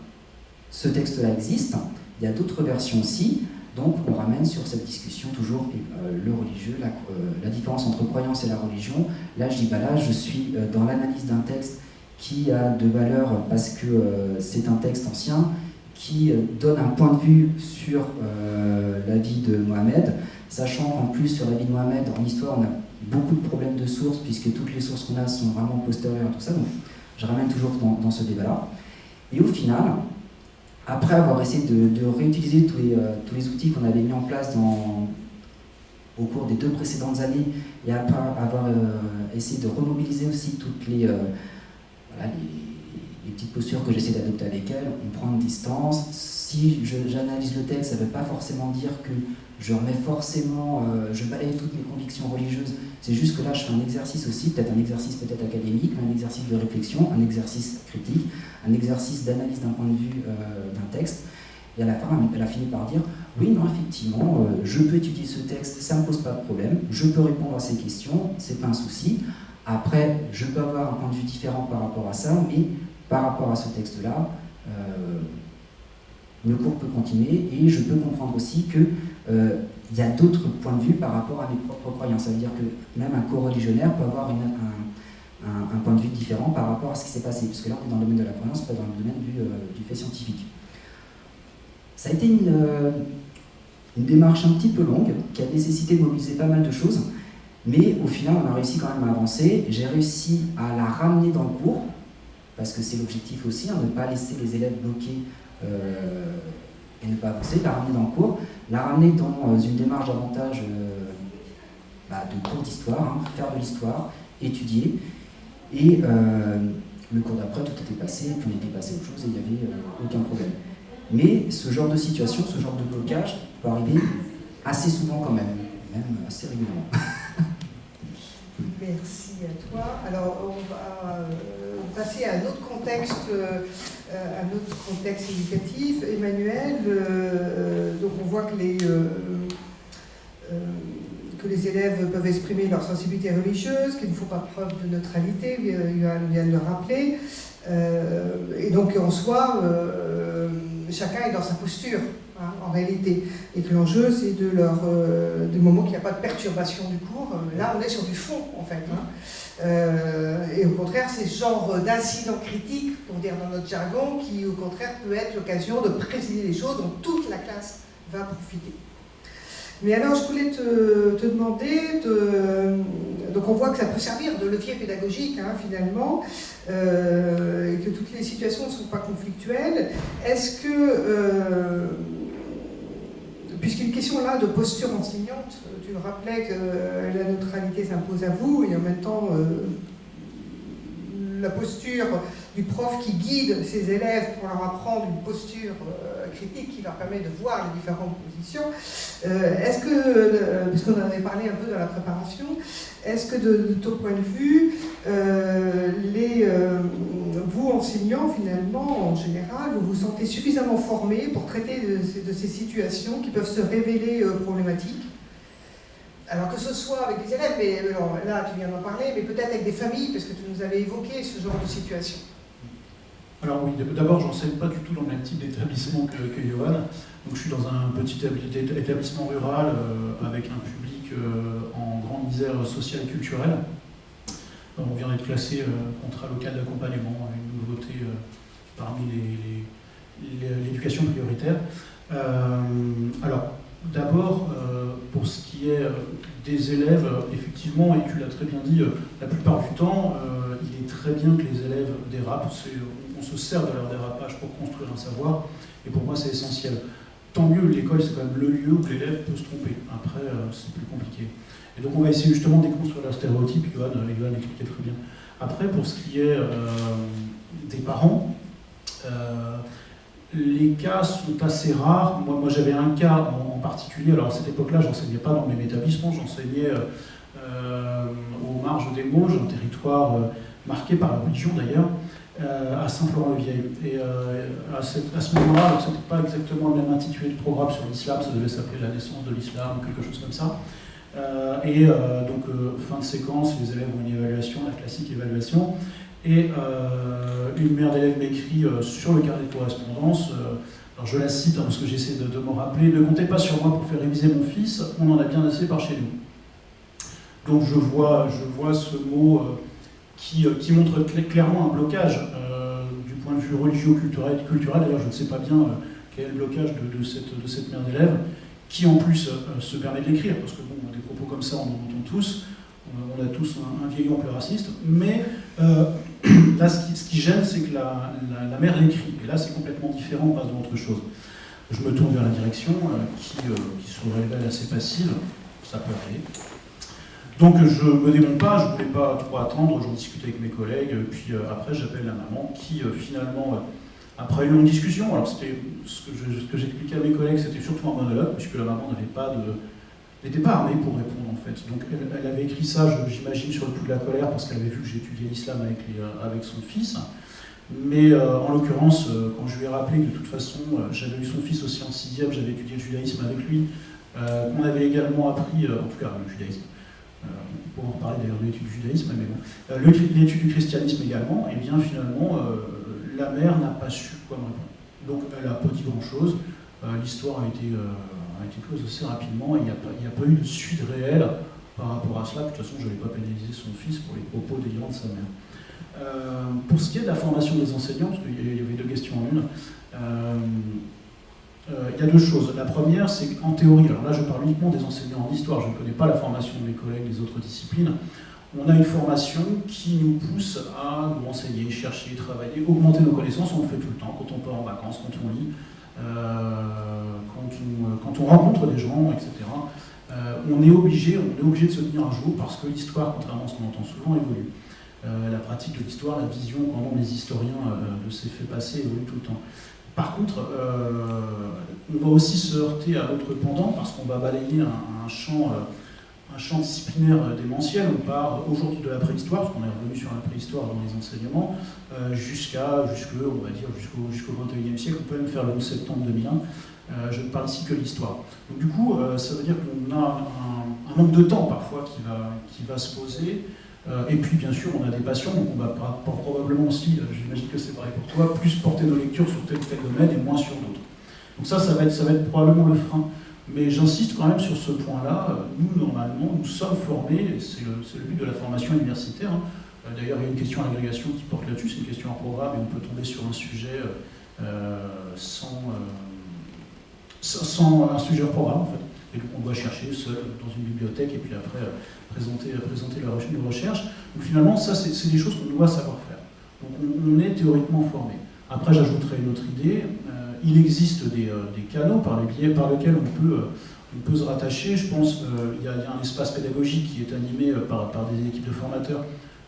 ce texte-là existe, il y a d'autres versions aussi, donc on ramène sur cette discussion toujours le religieux, la différence entre croyance et la religion. Là je dis là je suis dans l'analyse d'un texte qui a de valeur parce que c'est un texte ancien, qui donne un point de vue sur la vie de Mohamed, sachant qu'en plus sur la vie de Mohamed, en histoire on a beaucoup de problèmes de sources, puisque toutes les sources qu'on a sont vraiment postérieures à tout ça, donc je ramène toujours dans ce débat-là. Et au final, après avoir essayé de réutiliser tous les outils qu'on avait mis en place au cours des 2 précédentes années, et après avoir essayé de remobiliser aussi toutes les petites postures que j'essaie d'adopter avec elle, on prend une distance. Si j'analyse le texte, ça ne veut pas forcément dire que je remets forcément, je balaye toutes mes convictions religieuses. C'est juste que là, je fais un exercice aussi, peut-être un exercice peut-être académique, un exercice de réflexion, un exercice critique, un exercice d'analyse d'un point de vue d'un texte. Et à la fin, elle a fini par dire, oui, non, effectivement, je peux étudier ce texte, ça ne me pose pas de problème, je peux répondre à ces questions, c'est pas un souci. Après, je peux avoir un point de vue différent par rapport à ça, mais par rapport à ce texte-là, le cours peut continuer et je peux comprendre aussi qu'il y a d'autres points de vue par rapport à mes propres croyances. Ça veut dire que même un co-religionnaire peut avoir un point de vue différent par rapport à ce qui s'est passé, parce que là on est dans le domaine de la croyance, pas dans le domaine du fait scientifique. Ça a été une démarche un petit peu longue, qui a nécessité de mobiliser pas mal de choses, mais au final on a réussi quand même à avancer. J'ai réussi à la ramener dans le cours, parce que c'est l'objectif aussi, ne pas laisser les élèves bloqués et ne pas avancer, la ramener dans le cours, la ramener dans une démarche davantage de cours d'histoire, faire de l'histoire, étudier, et le cours d'après tout était passé, puis on était passé à autre chose et il n'y avait aucun problème. Mais ce genre de situation, ce genre de blocage peut arriver assez souvent quand même assez régulièrement. Merci à toi. Alors, on va passer à un autre contexte éducatif. Emmanuel, donc on voit que les élèves peuvent exprimer leur sensibilité religieuse, qu'il ne faut pas preuve de neutralité, Yoann vient de le rappeler. Et donc, en soi, chacun est dans sa posture, hein, en réalité. Et que l'enjeu, c'est du moment qu'il n'y a pas de perturbation du cours, là on est sur du fond, en fait. Hein. Et au contraire, c'est ce genre d'incident critique, pour dire dans notre jargon, qui au contraire peut être l'occasion de préciser les choses dont toute la classe va profiter. Mais alors, je voulais te demander, donc on voit que ça peut servir de levier pédagogique, hein, finalement, et que toutes les situations ne sont pas conflictuelles. Est-ce que, puisqu'une question là de posture enseignante, tu le rappelais que la neutralité s'impose à vous, et en même temps, la posture du prof qui guide ses élèves pour leur apprendre une posture critique qui leur permet de voir les différentes positions. Est-ce que, puisqu'on en avait parlé un peu dans la préparation, est-ce que de ton point de vue, vous enseignants finalement, en général, vous vous sentez suffisamment formés pour traiter de ces situations qui peuvent se révéler problématiques? Alors que ce soit avec des élèves, mais là tu viens d'en parler, mais peut-être avec des familles, parce que tu nous avais évoqué ce genre de situation. Alors oui, d'abord, je n'enseigne pas du tout dans le même type d'établissement que Johan. Donc je suis dans un petit établissement rural avec un public en grande misère sociale et culturelle. On vient d'être classé contrat local d'accompagnement, une nouveauté parmi l'éducation prioritaire. Alors, d'abord, pour ce qui est des élèves, effectivement, et tu l'as très bien dit, la plupart du temps, il est très bien que les élèves dérapent. On se sert de leur dérapage pour construire un savoir, et pour moi c'est essentiel. Tant mieux, l'école c'est quand même le lieu où l'élève peut se tromper. Après, c'est plus compliqué. Et donc on va essayer justement de déconstruire leurs stéréotypes, Johan l'expliquait très bien. Après, pour ce qui est des parents, les cas sont assez rares. Moi j'avais un cas en particulier, alors à cette époque-là, je n'enseignais pas dans le même établissement, j'enseignais aux marges des Mauges, un territoire marqué par la religion d'ailleurs, à Saint-Florent-le-Vieil. Et à ce moment-là, ce n'était pas exactement le même intitulé de programme sur l'islam, ça devait s'appeler la naissance de l'islam ou quelque chose comme ça. Donc fin de séquence, les élèves ont une évaluation, la classique évaluation. Et une mère d'élève m'écrit sur le carnet de correspondance, alors je la cite parce que j'essaie de me rappeler, ne comptez pas sur moi pour faire réviser mon fils, on en a bien assez par chez nous. Donc je vois ce mot qui montre clairement un blocage du point de vue religieux-culturel. D'ailleurs, je ne sais pas bien quel est le blocage de cette mère d'élève, qui en plus se permet de l'écrire, parce que bon, des propos comme ça, on en entend tous. On a tous un vieil oncle raciste, mais là, ce qui gêne, c'est que la mère l'écrit. Et là, c'est complètement différent, on passe dans autre chose. Je me tourne vers la direction, qui se révèle assez passive, ça peut arriver. Donc je me démonte pas, je ne voulais pas trop attendre, j'en discute avec mes collègues, puis après j'appelle la maman qui finalement, après une longue discussion, alors c'était ce que j'expliquais à mes collègues, c'était surtout un monologue, puisque la maman n'était pas armée pour répondre en fait. Donc elle avait écrit ça, j'imagine, sur le coup de la colère, parce qu'elle avait vu que j'étudiais l'islam avec son fils. Mais en l'occurrence, quand je lui ai rappelé que de toute façon, j'avais eu son fils aussi en 6e, j'avais étudié le judaïsme avec lui, qu'on avait également appris, en tout cas le judaïsme, on pourra en reparler d'ailleurs de l'étude du judaïsme, mais bon, l'étude du christianisme également, et bien finalement, la mère n'a pas su quoi me répondre. Donc elle n'a pas dit grand-chose, l'histoire a été close assez rapidement, et il n'y a pas eu de suite réelle par rapport à cela. De toute façon, je n'avais pas pénalisé son fils pour les propos délirants de sa mère. Pour ce qui est de la formation des enseignants, parce qu'il y avait deux questions en une, il y a deux choses. La première, c'est qu'en théorie, alors là je parle uniquement des enseignants en histoire, je ne connais pas la formation de mes collègues des autres disciplines, on a une formation qui nous pousse à nous renseigner, chercher, travailler, augmenter nos connaissances, on le fait tout le temps, quand on part en vacances, quand on lit, quand on rencontre des gens, etc. On est obligé de se tenir à jour parce que l'histoire, contrairement à ce qu'on entend souvent, évolue. La pratique de l'histoire, la vision qu'en ont les historiens de ces faits passés évolue tout le temps. Par contre, on va aussi se heurter à l'autre pendant parce qu'on va balayer un champ disciplinaire démentiel. On part aujourd'hui de la préhistoire, parce qu'on est revenu sur la préhistoire dans les enseignements, jusqu'au 21e siècle. On peut même faire le 11 septembre 2001. Je ne parle ici que de l'histoire. Donc du coup, ça veut dire qu'on a un manque de temps parfois qui va se poser. Et puis bien sûr, on a des passions, donc on va probablement aussi, j'imagine que c'est pareil pour toi, plus porter nos lectures sur tel ou tel domaine et moins sur d'autres. Donc ça va être probablement le frein. Mais j'insiste quand même sur ce point-là. Nous, normalement, nous sommes formés, c'est le but de la formation universitaire. D'ailleurs, il y a une question à l'agrégation qui porte là-dessus, c'est une question en programme, et on peut tomber sur un sujet sans un sujet en programme, en fait. Et donc on doit chercher seul dans une bibliothèque et puis après présenter une recherche. Donc finalement, ça, c'est des choses qu'on doit savoir faire. Donc on est théoriquement formé. Après, j'ajouterai une autre idée. Il existe des canaux par lesquels on peut se rattacher. Je pense qu'il y a un espace pédagogique qui est animé par des équipes de formateurs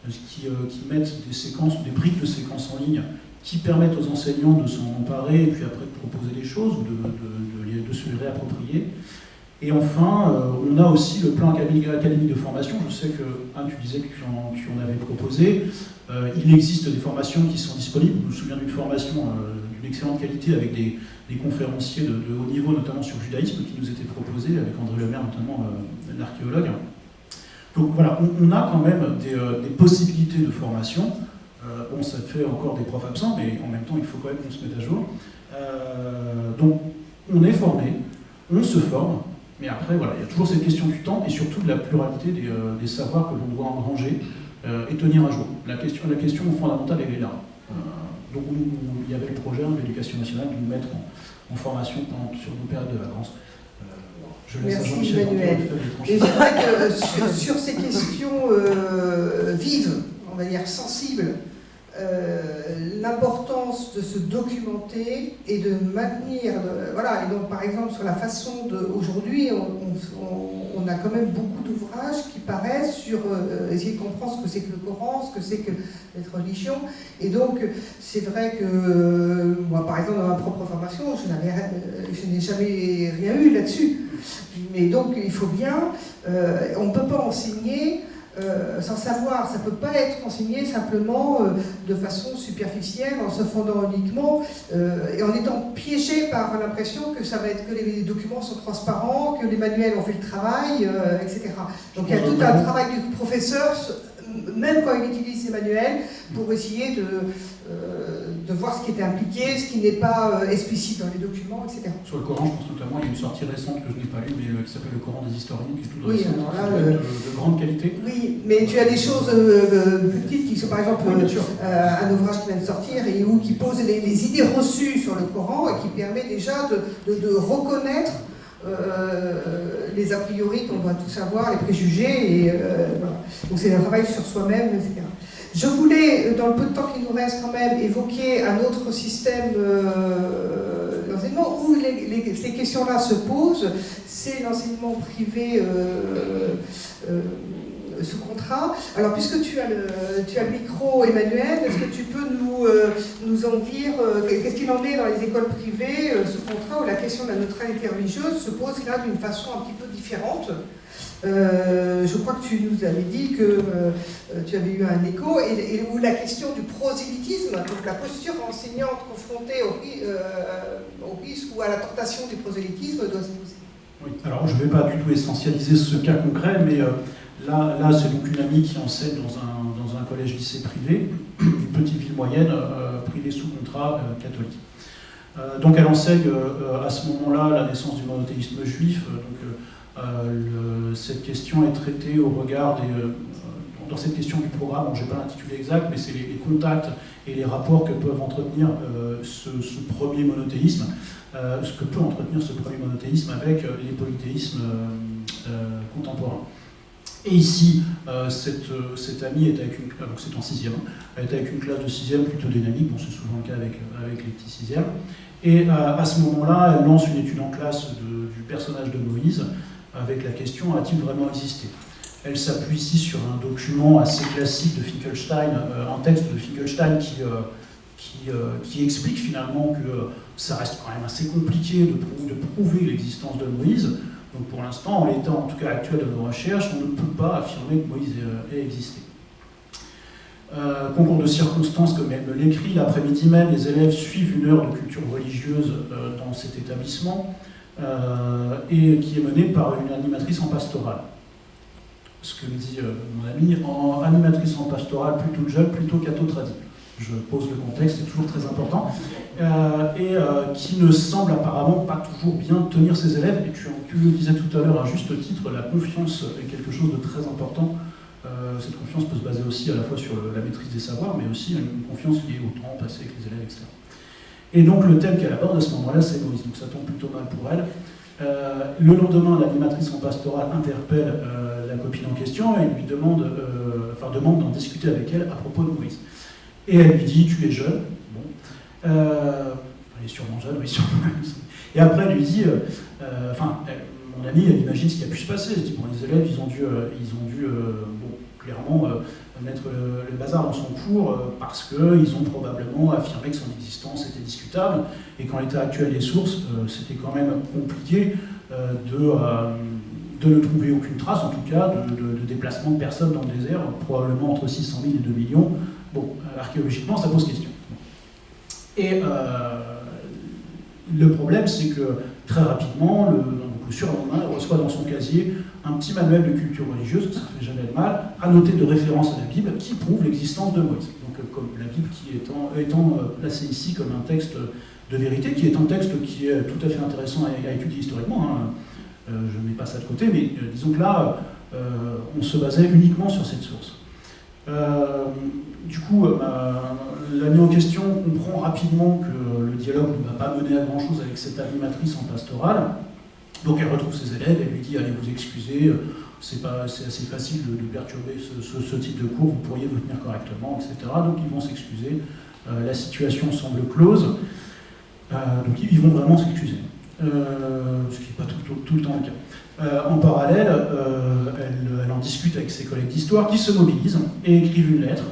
qui mettent des briques de séquences en ligne qui permettent aux enseignants de s'en emparer et puis après de proposer des choses ou de se les réapproprier. Et enfin, on a aussi le plan académique de formation. Je sais que tu disais que tu en avais proposé. Il existe des formations qui sont disponibles. Je me souviens d'une formation d'une excellente qualité avec des conférenciers de haut niveau, notamment sur le judaïsme, qui nous étaient proposés, avec André Lemaire, notamment l'archéologue. Donc voilà, on a quand même des possibilités de formation. Bon, ça fait encore des profs absents, mais en même temps, il faut quand même qu'on se mette à jour. Donc, on est formé, on se forme, mais après, voilà, il y a toujours cette question du temps et surtout de la pluralité des savoirs que l'on doit engranger et tenir à jour. La question fondamentale, elle est là. Donc, il y avait le projet de l'Éducation nationale de nous mettre en formation sur nos périodes de vacances. Merci Emmanuel. Et c'est vrai que sur ces questions vives, on va dire sensibles, l'importance de se documenter et de maintenir, voilà, et donc par exemple sur la façon aujourd'hui, on a quand même beaucoup d'ouvrages qui paraissent sur essayer de comprendre ce que c'est que le Coran, ce que c'est que cette religion, et donc c'est vrai que moi par exemple dans ma propre formation, je n'ai jamais rien eu là-dessus, mais donc il faut bien, on ne peut pas enseigner sans savoir, ça ne peut pas être enseigné simplement de façon superficielle, en se fondant uniquement et en étant piégé par l'impression que ça va être que les documents sont transparents, que les manuels ont fait le travail, etc. Donc il y a tout un travail du professeur, même quand il utilise ces manuels, pour essayer de voir ce qui est impliqué, ce qui n'est pas explicite dans les documents, etc. Sur le Coran, je pense notamment, il y a une sortie récente que je n'ai pas lue, mais qui s'appelle le Coran des historiens, qui est tout récent, de grande qualité. Oui, mais tu as des choses plus petites qui sont par exemple un ouvrage qui vient de sortir et qui pose les idées reçues sur le Coran et qui permet déjà de reconnaître les a priori qu'on doit tout savoir, les préjugés, et voilà. Donc c'est un travail sur soi-même, etc. Je voulais, dans le peu de temps qui nous reste quand même, évoquer un autre système d'enseignement où ces questions-là se posent, c'est l'enseignement privé sous contrat. Alors puisque tu as le micro, Emmanuel, est-ce que tu peux nous en dire qu'est-ce qu'il en est dans les écoles privées sous contrat où la question de la neutralité religieuse se pose là d'une façon un petit peu différente? Je crois que tu nous avais dit que tu avais eu un écho, et où la question du prosélytisme, donc la posture enseignante confrontée au risque ou à la tentation du prosélytisme doit se poser. Oui, alors je ne vais pas du tout essentialiser ce cas concret, mais là c'est donc une amie qui enseigne dans un collège-lycée privé, une petite ville moyenne, privée sous contrat catholique. Donc elle enseigne à ce moment-là la naissance du monothéisme juif. Cette question est traitée au regard dans cette question du programme, je n'ai pas l'intitulé exact, mais c'est les contacts et les rapports que peuvent entretenir ce premier monothéisme, ce que peut entretenir ce premier monothéisme avec les polythéismes contemporains. Et ici, cette amie est avec donc c'est en 6e, elle est avec une classe de 6e plutôt dynamique, bon, c'est souvent le cas avec les petits 6e, et à ce moment-là, elle lance une étude en classe du personnage de Moïse, avec la question, a-t-il vraiment existé? Elle s'appuie ici sur un document assez classique de Finkelstein, un texte de Finkelstein qui explique finalement que ça reste quand même assez compliqué de prouver l'existence de Moïse. Donc pour l'instant, en l'état en tout cas actuel de nos recherches, on ne peut pas affirmer que Moïse ait existé. Concours de circonstances, comme elle me l'écrit, l'après-midi même, les élèves suivent une heure de culture religieuse dans cet établissement, et qui est menée par une animatrice en pastorale. ce que me dit mon ami, en animatrice en pastorale plutôt jeune, plutôt catho-tradi. Je pose le contexte, c'est toujours très important, qui ne semble apparemment pas toujours bien tenir ses élèves. Et tu le disais tout à l'heure à juste titre, la confiance est quelque chose de très important. Cette confiance peut se baser aussi à la fois sur la maîtrise des savoirs, mais aussi une confiance liée au temps passé avec les élèves, etc. Et donc le thème qu'elle aborde à ce moment-là, c'est Moïse, donc ça tombe plutôt mal pour elle. Le lendemain, l'animatrice en pastorale interpelle la copine en question et lui demande d'en discuter avec elle à propos de Moïse. Et elle lui dit, tu es jeune. Bon. Elle est sûrement jeune, oui, sûrement. Et après, elle lui dit, mon amie, elle imagine ce qui a pu se passer. Elle se dit, bon, les élèves, ils ont dû clairement mettre le bazar dans son cours parce qu'ils ont probablement affirmé que son existence était discutable. Et qu'en l'état actuel des sources, c'était quand même compliqué de ne trouver aucune trace, en tout cas, de déplacement de personnes dans le désert, probablement entre 600 000 et 2 millions. Bon, archéologiquement, ça pose question. Et le problème, c'est que très rapidement, le surlendemain, elle reçoit dans son casier un petit manuel de culture religieuse, ça ne fait jamais de mal, annoté de référence à la Bible, qui prouve l'existence de Moïse. Donc, comme la Bible qui étant placée ici comme un texte de vérité, qui est un texte qui est tout à fait intéressant à étudier historiquement. Je ne mets pas ça de côté, mais disons que là, on se basait uniquement sur cette source. Du coup, l'ami en question comprend rapidement que le dialogue ne va pas mener à grand chose avec cette animatrice en pastorale. Donc elle retrouve ses élèves, elle lui dit allez vous excuser, c'est assez facile de perturber ce type de cours, vous pourriez vous tenir correctement, etc. Donc ils vont s'excuser, la situation semble close, donc ils vont vraiment s'excuser. Ce qui n'est pas tout le temps le cas. En parallèle, elle en discute avec ses collègues d'histoire qui se mobilisent et écrivent une lettre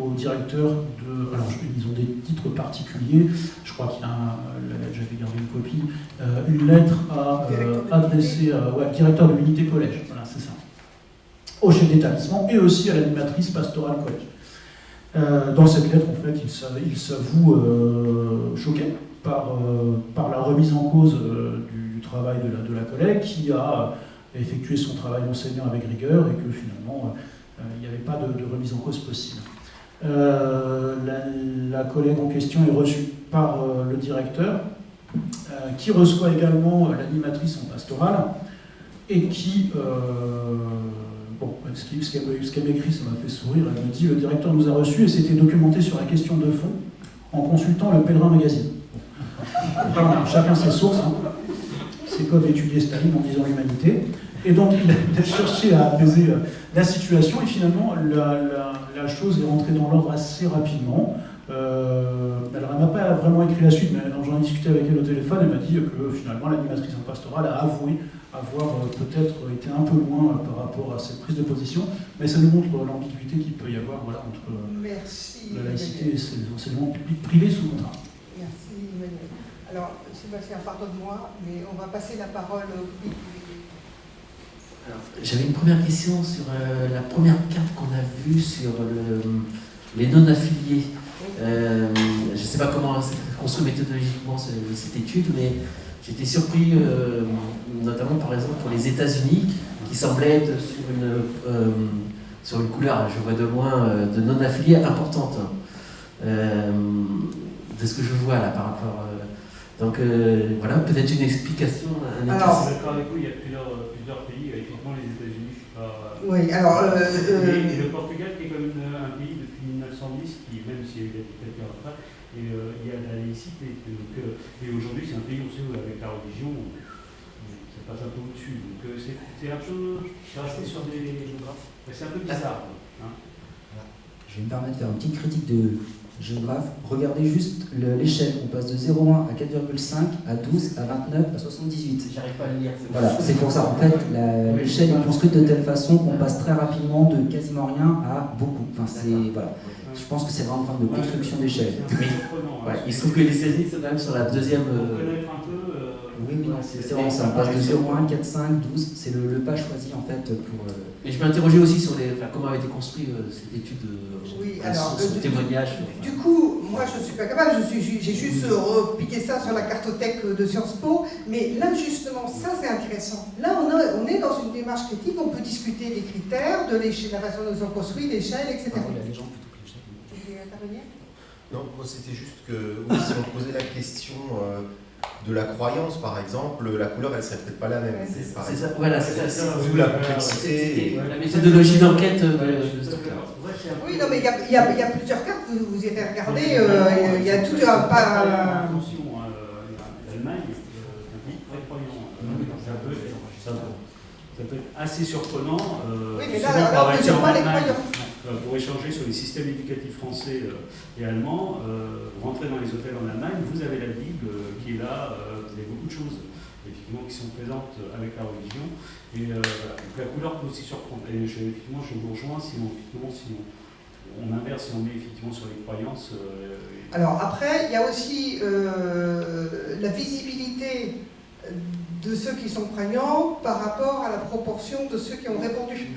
au directeur de... Alors, ils ont des titres particuliers, je crois qu'il y a j'avais gardé une copie, une lettre adressée au directeur de l'unité collège, voilà, c'est ça, au chef d'établissement et aussi à l'animatrice pastorale collège. Dans cette lettre, en fait, il s'avoue choqué par la remise en cause du travail de la collègue qui a effectué son travail d'enseignant avec rigueur et que finalement il n'y avait pas de remise en cause possible. La collègue en question est reçue par le directeur qui reçoit également l'animatrice en pastorale et qui, ce qu'elle m'écrit, ça m'a fait sourire, elle me dit le directeur nous a reçus et s'était documenté sur la question de fond en consultant le Pèlerin Magazine. Enfin, chacun ses sources, hein. C'est comme étudier Staline en disant l'humanité. Et donc il a cherché à apaiser la situation et finalement la chose est rentrée dans l'ordre assez rapidement. Elle n'a pas vraiment écrit la suite, mais j'en ai discuté avec elle au téléphone, elle m'a dit que finalement l'animatrice en pastorale a avoué avoir peut-être été un peu loin par rapport à cette prise de position, mais ça nous montre l'ambiguïté qu'il peut y avoir entre la laïcité et ses enseignements publics privés sous contrat. Merci Emmanuel. Alors Sébastien, pardonne-moi, mais on va passer la parole au public. J'avais une première question sur la première carte qu'on a vue sur les non-affiliés. Je ne sais pas comment c'est construit méthodologiquement cette étude, mais j'étais surpris, notamment par exemple pour les États-Unis, qui semblaient être sur une couleur, je vois de loin, de non-affiliés importante. De ce que je vois là par rapport. Donc voilà, peut-être une explication. Alors, je suis d'accord avec vous, il y a plusieurs pays, effectivement les États-Unis, je ne suis pas. Oui, alors. Et le Portugal qui est quand même un pays depuis 1910, qui, même s'il y a eu quelques après, il y a de la laïcité. Et aujourd'hui, c'est un pays, on sait, où avec la religion, ça passe un peu au-dessus. Donc c'est un peu. Je suis resté sur des. C'est un peu bizarre. Hein. Je vais me permettre de faire une petite critique de géographe. Regardez juste l'échelle. On passe de 0,1 à 4,5 à 12 à 29 à 78. J'arrive pas à le lire. Voilà, c'est pour ça. En fait, l'échelle est construite de telle façon qu'on passe très rapidement de quasiment rien à beaucoup. Enfin, voilà. Je pense que c'est vraiment un problème de construction d'échelle. Mais il se trouve que les États-Unis sont quand même sur la deuxième. Pour connaître un peu. Oui, mais non, c'est vraiment ça, on passe de 0,1, 4, 5, 12, c'est le pas choisi en fait pour... Et je m'interrogeais aussi sur comment avait été construite cette étude, Oui, alors, son témoignage. Du coup, moi je ne suis pas capable, j'ai juste repiqué ça sur la cartothèque de Sciences Po, mais là justement, ça c'est intéressant. Là on est dans une démarche critique, on peut discuter des critères, de la façon dont ils ont construit, l'échelle, etc. Il y a des gens plutôt que l'échelle. Tu voulais intervenir ? Non, moi c'était juste que oui, si on posait la question de la croyance, par exemple, la couleur elle serait peut-être pas la même. Ouais, C'est ça, voilà, c'est ça. D'où la complexité. La méthodologie d'enquête de ce truc-là. Oui, non, mais il y a plusieurs cartes, vous irez regarder, il y a tout un pas. Attention, l'Allemagne est un pays très croyant. Ça peut être assez surprenant. Oui, mais souvent là, pour on ne mesure pas les Allemagne, croyants. pour échanger sur les systèmes éducatifs français et allemands, rentrer dans les hôtels en Allemagne, vous avez la Bible qui est là, vous avez beaucoup de choses effectivement qui sont présentes avec la religion. Et voilà. Donc la couleur peut aussi surprendre. Et effectivement, je vous rejoins si on inverse et on met effectivement sur les croyances. Alors après, il y a aussi la visibilité de ceux qui sont croyants par rapport à la proportion de ceux qui ont répondu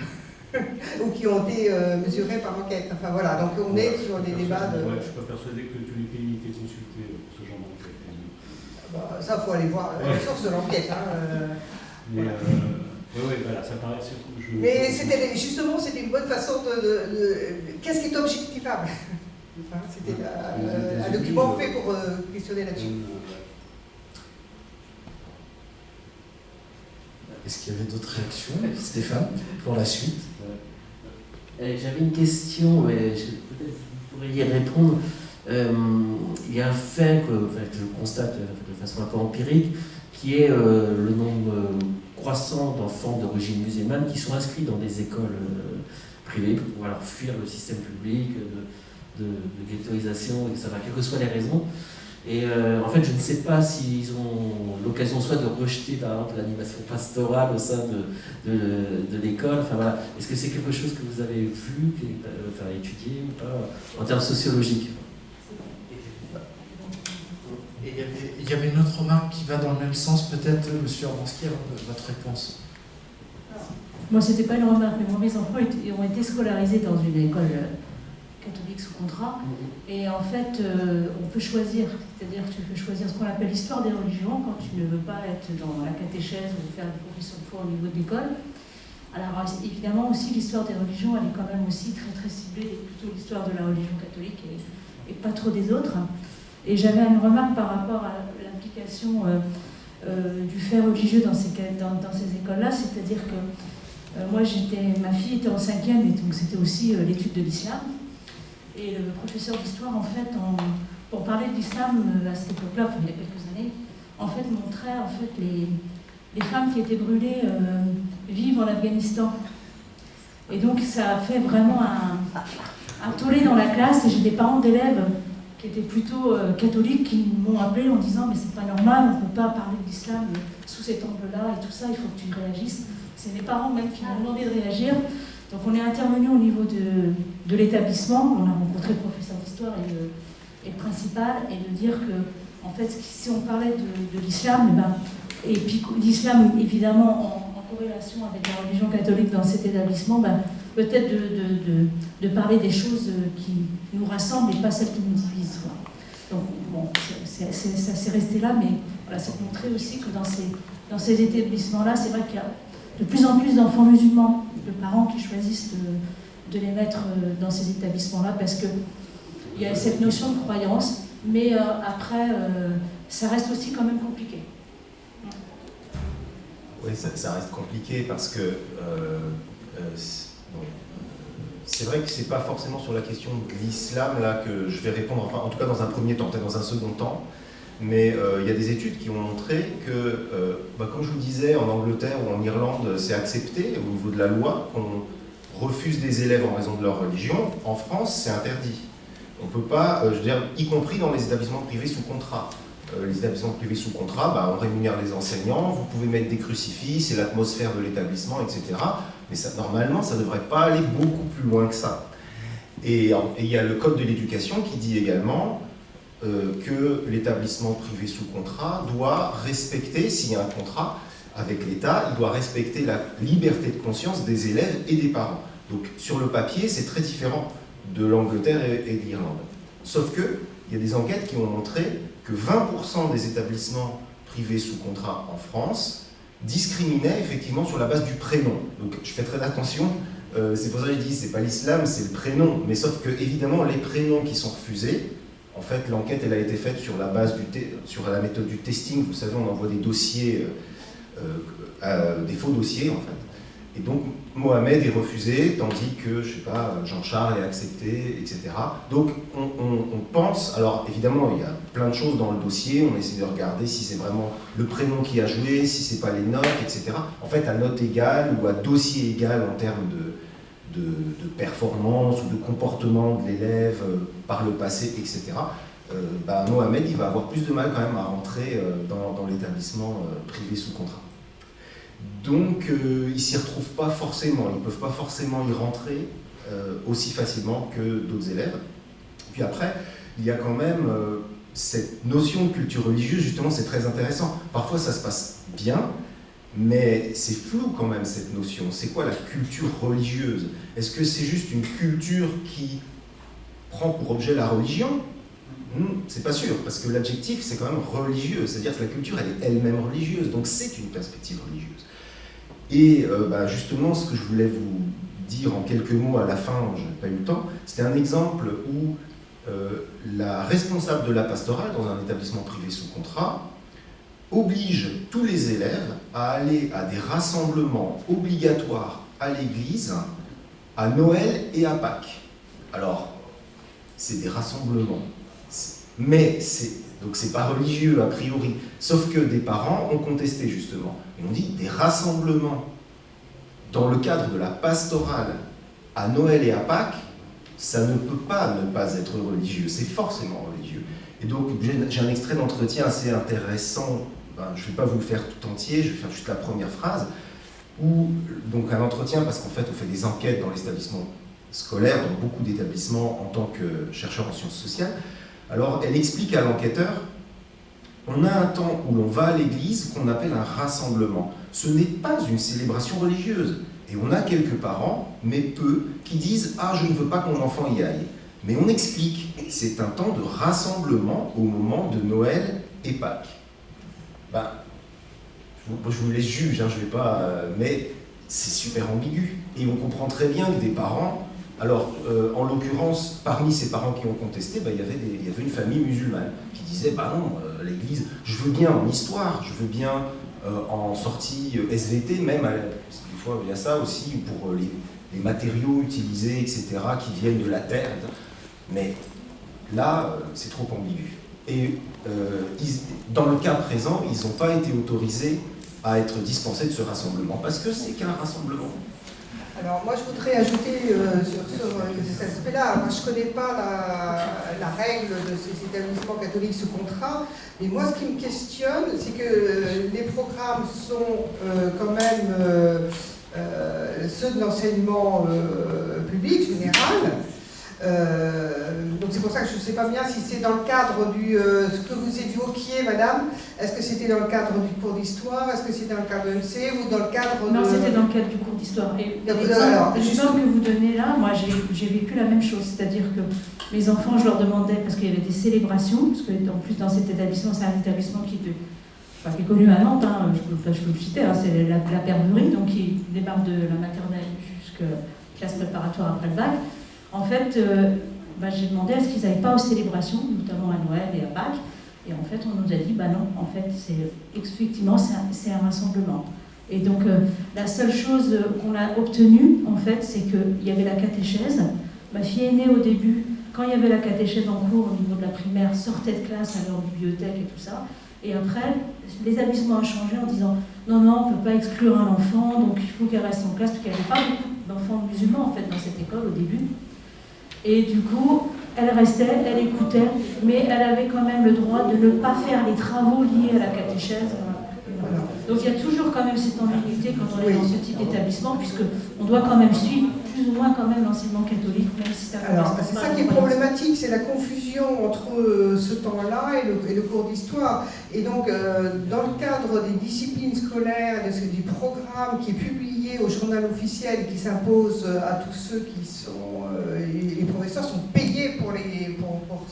ou qui ont été mesurés par enquête. Enfin voilà, donc on est sur des débats de... Ouais, je ne suis pas persuadé que tous les pays étaient consultés pour ce genre d'enquête. Bah, ça, il faut aller voir la source de l'enquête. Mais voilà. oui, voilà, ça paraît surtout... Mais justement, c'était une bonne façon de... Qu'est-ce qui est objectivable? C'était un document fait pour questionner là-dessus. Est-ce qu'il y avait d'autres réactions, Stéphane, pour la suite? J'avais une question, mais peut-être vous pourriez y répondre. Il y a un fait que je constate de façon un peu empirique, qui est le nombre croissant d'enfants d'origine musulmane qui sont inscrits dans des écoles privées pour pouvoir fuir le système public de ghettoisation, etc., quelles que soient les raisons. Et en fait, je ne sais pas s'ils ont l'occasion soit de rejeter par exemple l'animation pastorale au sein de l'école. Enfin voilà, est-ce que c'est quelque chose que vous avez vu, étudié ou pas en termes sociologiques? Et il y avait une autre remarque qui va dans le même sens, peut-être, monsieur Orbanski, avant votre réponse. Moi, c'était pas une remarque, mais mes enfants ont été scolarisés dans une école catholique sous contrat. Et en fait, on peut choisir, c'est-à-dire que tu peux choisir ce qu'on appelle l'histoire des religions quand tu ne veux pas être dans la catéchèse ou faire des professions de foi au niveau de l'école. Alors évidemment aussi, l'histoire des religions, elle est quand même aussi très très ciblée, et plutôt l'histoire de la religion catholique et pas trop des autres. Et j'avais une remarque par rapport à l'implication du fait religieux dans ces écoles-là, c'est-à-dire que moi, ma fille était en 5e, et donc c'était aussi l'étude de l'islam. Et le professeur d'histoire, en fait, pour parler de l'islam à cette époque-là, il y a quelques années, en fait, montrait en fait, les femmes qui étaient brûlées vivent en Afghanistan. Et donc, ça a fait vraiment un tollé dans la classe, et j'ai des parents d'élèves qui étaient plutôt catholiques qui m'ont appelé en disant « mais c'est pas normal, on ne peut pas parler de l'islam sous cet angle-là et tout ça, il faut que tu réagisses ». C'est mes parents même qui m'ont demandé de réagir. Donc on est intervenu au niveau de l'établissement, on a rencontré le professeur d'histoire et le principal, et de dire que en fait, si on parlait de l'islam, et puis l'islam évidemment en corrélation avec la religion catholique dans cet établissement, peut-être de parler des choses qui nous rassemblent et pas celles qui nous divisent. Voilà. Donc bon, ça s'est resté là, mais voilà, ça montrait aussi que dans ces établissements-là, c'est vrai qu'il y a de plus en plus d'enfants musulmans, de parents qui choisissent de les mettre dans ces établissements-là, parce qu'il y a cette notion de croyance, mais après, ça reste aussi quand même compliqué. Oui, ça reste compliqué parce que c'est vrai que c'est pas forcément sur la question de l'islam là que je vais répondre, enfin en tout cas dans un premier temps, peut-être dans un second temps, mais il y a des études qui ont montré que, comme je vous disais, en Angleterre ou en Irlande, c'est accepté au niveau de la loi qu'on refuse des élèves en raison de leur religion. En France, c'est interdit. On peut pas, je veux dire, y compris dans les établissements privés sous contrat. Les établissements privés sous contrat, on rémunère les enseignants, vous pouvez mettre des crucifix, c'est l'atmosphère de l'établissement, etc. Mais ça, normalement, ça ne devrait pas aller beaucoup plus loin que ça. Et il y a le Code de l'éducation qui dit également, que l'établissement privé sous contrat doit respecter, s'il y a un contrat avec l'État, il doit respecter la liberté de conscience des élèves et des parents. Donc sur le papier, c'est très différent de l'Angleterre et de l'Irlande. Sauf qu'il y a des enquêtes qui ont montré que 20% des établissements privés sous contrat en France discriminaient effectivement sur la base du prénom. Donc je fais très attention, c'est pour ça que je dis, c'est pas l'islam, c'est le prénom. Mais sauf que évidemment, les prénoms qui sont refusés, en fait, l'enquête elle a été faite sur la base sur la méthode du testing. Vous savez, on envoie des dossiers, des faux dossiers en fait. Et donc Mohamed est refusé, tandis que, je sais pas, Jean-Charles est accepté, etc. Donc on pense, alors évidemment il y a plein de choses dans le dossier, on essaie de regarder si c'est vraiment le prénom qui a joué, si c'est pas les notes, etc. En fait, à note égale ou à dossier égal en termes de performance ou de comportement de l'élève par le passé, etc. Mohamed il va avoir plus de mal quand même à rentrer dans l'établissement privé sous contrat. Donc ils ne s'y retrouvent pas forcément, ils ne peuvent pas forcément y rentrer aussi facilement que d'autres élèves. Puis après, il y a quand même cette notion de culture religieuse, justement c'est très intéressant. Parfois ça se passe bien, mais c'est flou quand même cette notion. C'est quoi la culture religieuse? Est-ce que c'est juste une culture qui prend pour objet la religion? C'est pas sûr, parce que l'adjectif c'est quand même religieux, c'est-à-dire que la culture elle est elle-même religieuse, donc c'est une perspective religieuse. Et justement ce que je voulais vous dire en quelques mots à la fin, je n'ai pas eu le temps, c'était un exemple où la responsable de la pastorale dans un établissement privé sous contrat oblige tous les élèves à aller à des rassemblements obligatoires à l'église à Noël et à Pâques. Alors, c'est des rassemblements, mais donc c'est pas religieux a priori, sauf que des parents ont contesté justement. Et on dit des rassemblements dans le cadre de la pastorale à Noël et à Pâques, ça ne peut pas ne pas être religieux, c'est forcément religieux. Et donc j'ai un extrait d'entretien assez intéressant, je ne vais pas vous le faire tout entier, je vais faire juste la première phrase, où donc un entretien, parce qu'en fait on fait des enquêtes dans les établissements scolaires, dans beaucoup d'établissements en tant que chercheur en sciences sociales. Alors elle explique à l'enquêteur, on a un temps où l'on va à l'église qu'on appelle un rassemblement. Ce n'est pas une célébration religieuse. Et on a quelques parents, mais peu, qui disent « Ah, je ne veux pas que mon enfant y aille ». Mais on explique, c'est un temps de rassemblement au moment de Noël et Pâques. Je vous laisse juger, je vais pas, mais c'est super ambigu. Et on comprend très bien que des parents, alors en l'occurrence, parmi ces parents qui ont contesté, il y avait une famille musulmane qui disait « non, l'église, je veux bien en histoire, je veux bien en sortie SVT, même, des fois il y a ça aussi pour les matériaux utilisés, etc., qui viennent de la terre. Mais là, c'est trop ambigu. Et dans le cas présent, ils n'ont pas été autorisés à être dispensés de ce rassemblement, parce que c'est qu'un rassemblement. Alors moi je voudrais ajouter sur cet aspect-là, moi je ne connais pas la règle de ces établissements catholiques sous contrat, mais moi ce qui me questionne, c'est que les programmes sont quand même ceux de l'enseignement public général. Donc c'est pour ça que je ne sais pas bien si c'est dans le cadre ce que vous évoquiez, madame, est-ce que c'était dans le cadre du cours d'histoire, est-ce que c'était dans le cadre de l'EMC ou dans le cadre de... Non, c'était dans le cadre du cours d'histoire. Et l'exemple que vous donnez là, moi j'ai vécu la même chose, c'est-à-dire que mes enfants, je leur demandais, parce qu'il y avait des célébrations, parce que en plus dans cet établissement, c'est un établissement qui est connu à Nantes, je peux le citer, c'est la Perverie, donc qui démarre de la maternelle jusqu'à classe préparatoire après le bac. En fait, j'ai demandé à ce qu'ils n'aillent pas aux célébrations, notamment à Noël et à Pâques. Et en fait, on nous a dit, non, en fait, effectivement, c'est un rassemblement. Et donc, la seule chose qu'on a obtenue, en fait, c'est qu'il y avait la catéchèse. Ma fille aînée, au début, quand il y avait la catéchèse en cours au niveau de la primaire, sortait de classe à leur bibliothèque et tout ça. Et après, l'établissement a changé en disant, non, on ne peut pas exclure un enfant, donc il faut qu'elle reste en classe, parce qu'il n'y avait pas beaucoup d'enfants musulmans, en fait, dans cette école au début. Et du coup, elle restait, elle écoutait, mais elle avait quand même le droit de ne pas faire les travaux liés à la catéchèse. Donc il y a toujours quand même cette ambiguïté quand on est dans ce type d'établissement, puisqu'on doit quand même suivre plus ou moins quand même l'enseignement catholique, même si ça Alors, correspond c'est pas ça à qui est nos problématique, c'est la confusion entre ce temps-là et le cours d'histoire. Et donc, dans le cadre des disciplines scolaires, du programme qui est publié au journal officiel et qui s'impose à tous ceux qui sont... les professeurs sont payés pour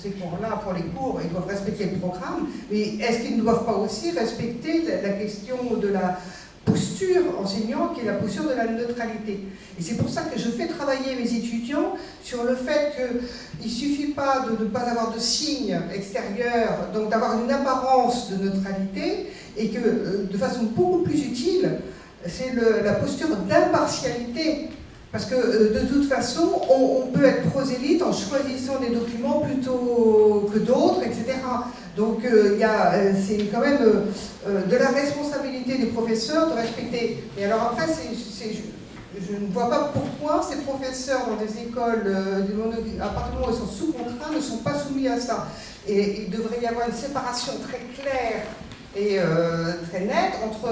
ces cours-là, pour les cours, ils doivent respecter le programme, mais est-ce qu'ils ne doivent pas aussi respecter la question de la posture enseignante, qui est la posture de la neutralité. Et c'est pour ça que je fais travailler mes étudiants sur le fait qu'il ne suffit pas de ne pas avoir de signes extérieurs, donc d'avoir une apparence de neutralité, et que de façon beaucoup plus utile, c'est la posture d'impartialité. Parce que de toute façon, on peut être prosélyte en choisissant des documents plutôt que d'autres, etc. Donc c'est quand même de la responsabilité des professeurs de respecter. Et alors après, je ne vois pas pourquoi ces professeurs dans des écoles, à partir du moment où ils sont sous contrat, ne sont pas soumis à ça. Et il devrait y avoir une séparation très claire et très nette entre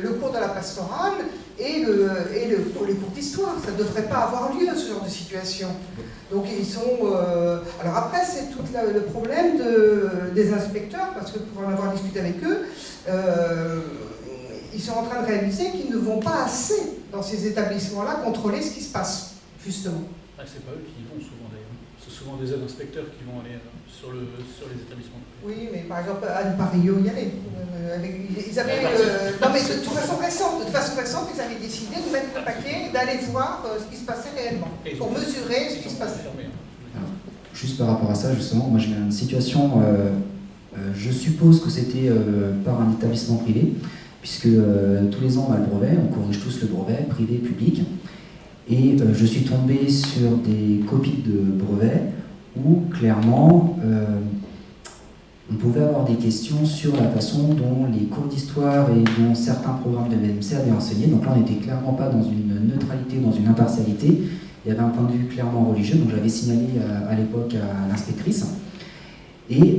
le cours de la pastorale et les cours d'histoire. Ça ne devrait pas avoir lieu, ce genre de situation. Donc ils sont... Alors après, c'est tout le problème des inspecteurs, parce que pour en avoir discuté avec eux, ils sont en train de réaliser qu'ils ne vont pas assez dans ces établissements-là contrôler ce qui se passe, justement. Ah, c'est pas eux qui y vont souvent d'ailleurs. C'est souvent des aides-inspecteurs qui vont aller sur les établissements. Oui, mais par exemple, à Paris-Rio y aller. Ils avaient... non, mais de façon récente, ils avaient décidé de mettre le paquet, d'aller voir ce qui se passait réellement, pour mesurer ce qui se passait. Alors, juste par rapport à ça, justement, moi j'ai une situation, je suppose que c'était par un établissement privé, puisque tous les ans on a le brevet, on corrige tous le brevet, privé, public, et je suis tombé sur des copies de brevets où clairement on pouvait avoir des questions sur la façon dont les cours d'histoire et dont certains programmes de l'EMC avaient enseigné. Donc là on n'était clairement pas dans une neutralité, dans une impartialité. Il y avait un point de vue clairement religieux, donc j'avais signalé à l'époque à l'inspectrice. Et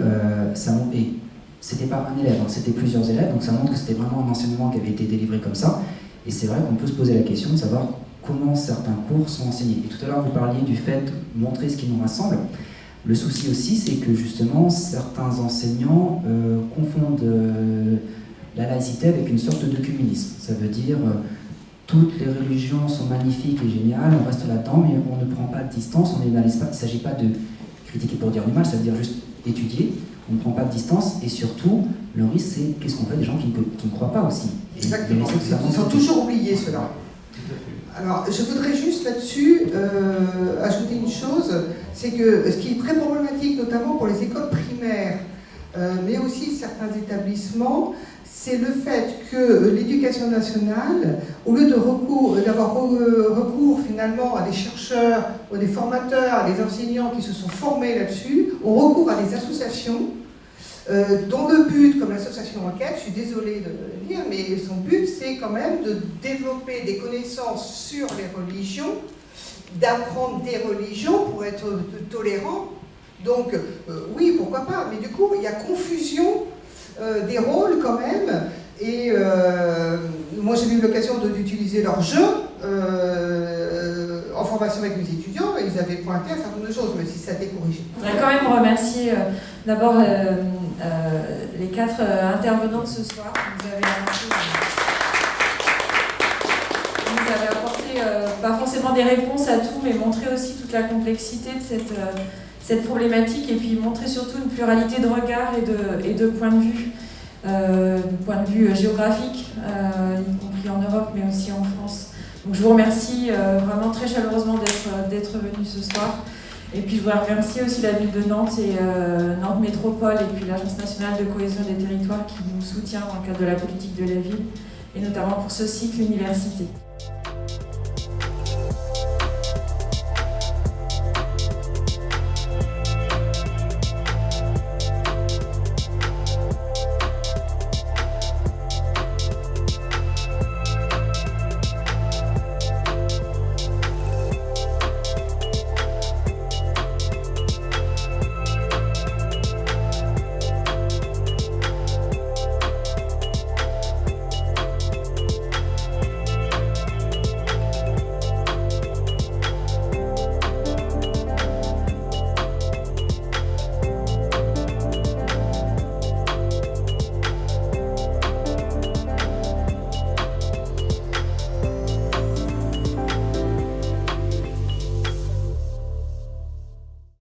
c'était pas un élève, hein, c'était plusieurs élèves, donc ça montre que c'était vraiment un enseignement qui avait été délivré comme ça. Et c'est vrai qu'on peut se poser la question de savoir comment certains cours sont enseignés. Et tout à l'heure, vous parliez du fait de montrer ce qui nous rassemble. Le souci aussi, c'est que justement, certains enseignants confondent la laïcité avec une sorte de communisme. Ça veut dire toutes les religions sont magnifiques et géniales, on reste là-dedans, mais on ne prend pas de distance, on n'analyse pas. Il ne s'agit pas de critiquer pour dire du mal, ça veut dire juste étudier. On ne prend pas de distance, et surtout, le risque, c'est qu'est-ce qu'on fait des gens qui ne croient pas aussi. Exactement, ils sont toujours oubliés, ceux-là. Alors, je voudrais juste là-dessus ajouter une chose, c'est que ce qui est très problématique, notamment pour les écoles primaires, mais aussi certains établissements, c'est le fait que l'éducation nationale, au lieu d'avoir recours finalement à des chercheurs, ou des formateurs, à des enseignants qui se sont formés là-dessus, on recourt à des associations dont le but, comme l'association Enquête, je suis désolée de le dire, mais son but c'est quand même de développer des connaissances sur les religions, d'apprendre des religions pour être tolérant. Donc oui, pourquoi pas, mais du coup il y a confusion des rôles quand même, et moi j'ai eu l'occasion d'utiliser leur jeu en formation avec mes étudiants, et ils avaient pointé un certain nombre de choses, mais si ça a été corrigé. Je voudrais quand même remercier d'abord les 4 intervenants de ce soir. Vous avez apporté pas forcément des réponses à tout, mais montré aussi toute la complexité de cette problématique, et puis montrer surtout une pluralité de regards et de points de vue géographiques, y compris en Europe, mais aussi en France. Donc je vous remercie vraiment très chaleureusement d'être venu ce soir. Et puis je voudrais remercier aussi la ville de Nantes et Nantes Métropole, et puis l'Agence nationale de cohésion des territoires qui nous soutient dans le cadre de la politique de la ville, et notamment pour ce cycle université.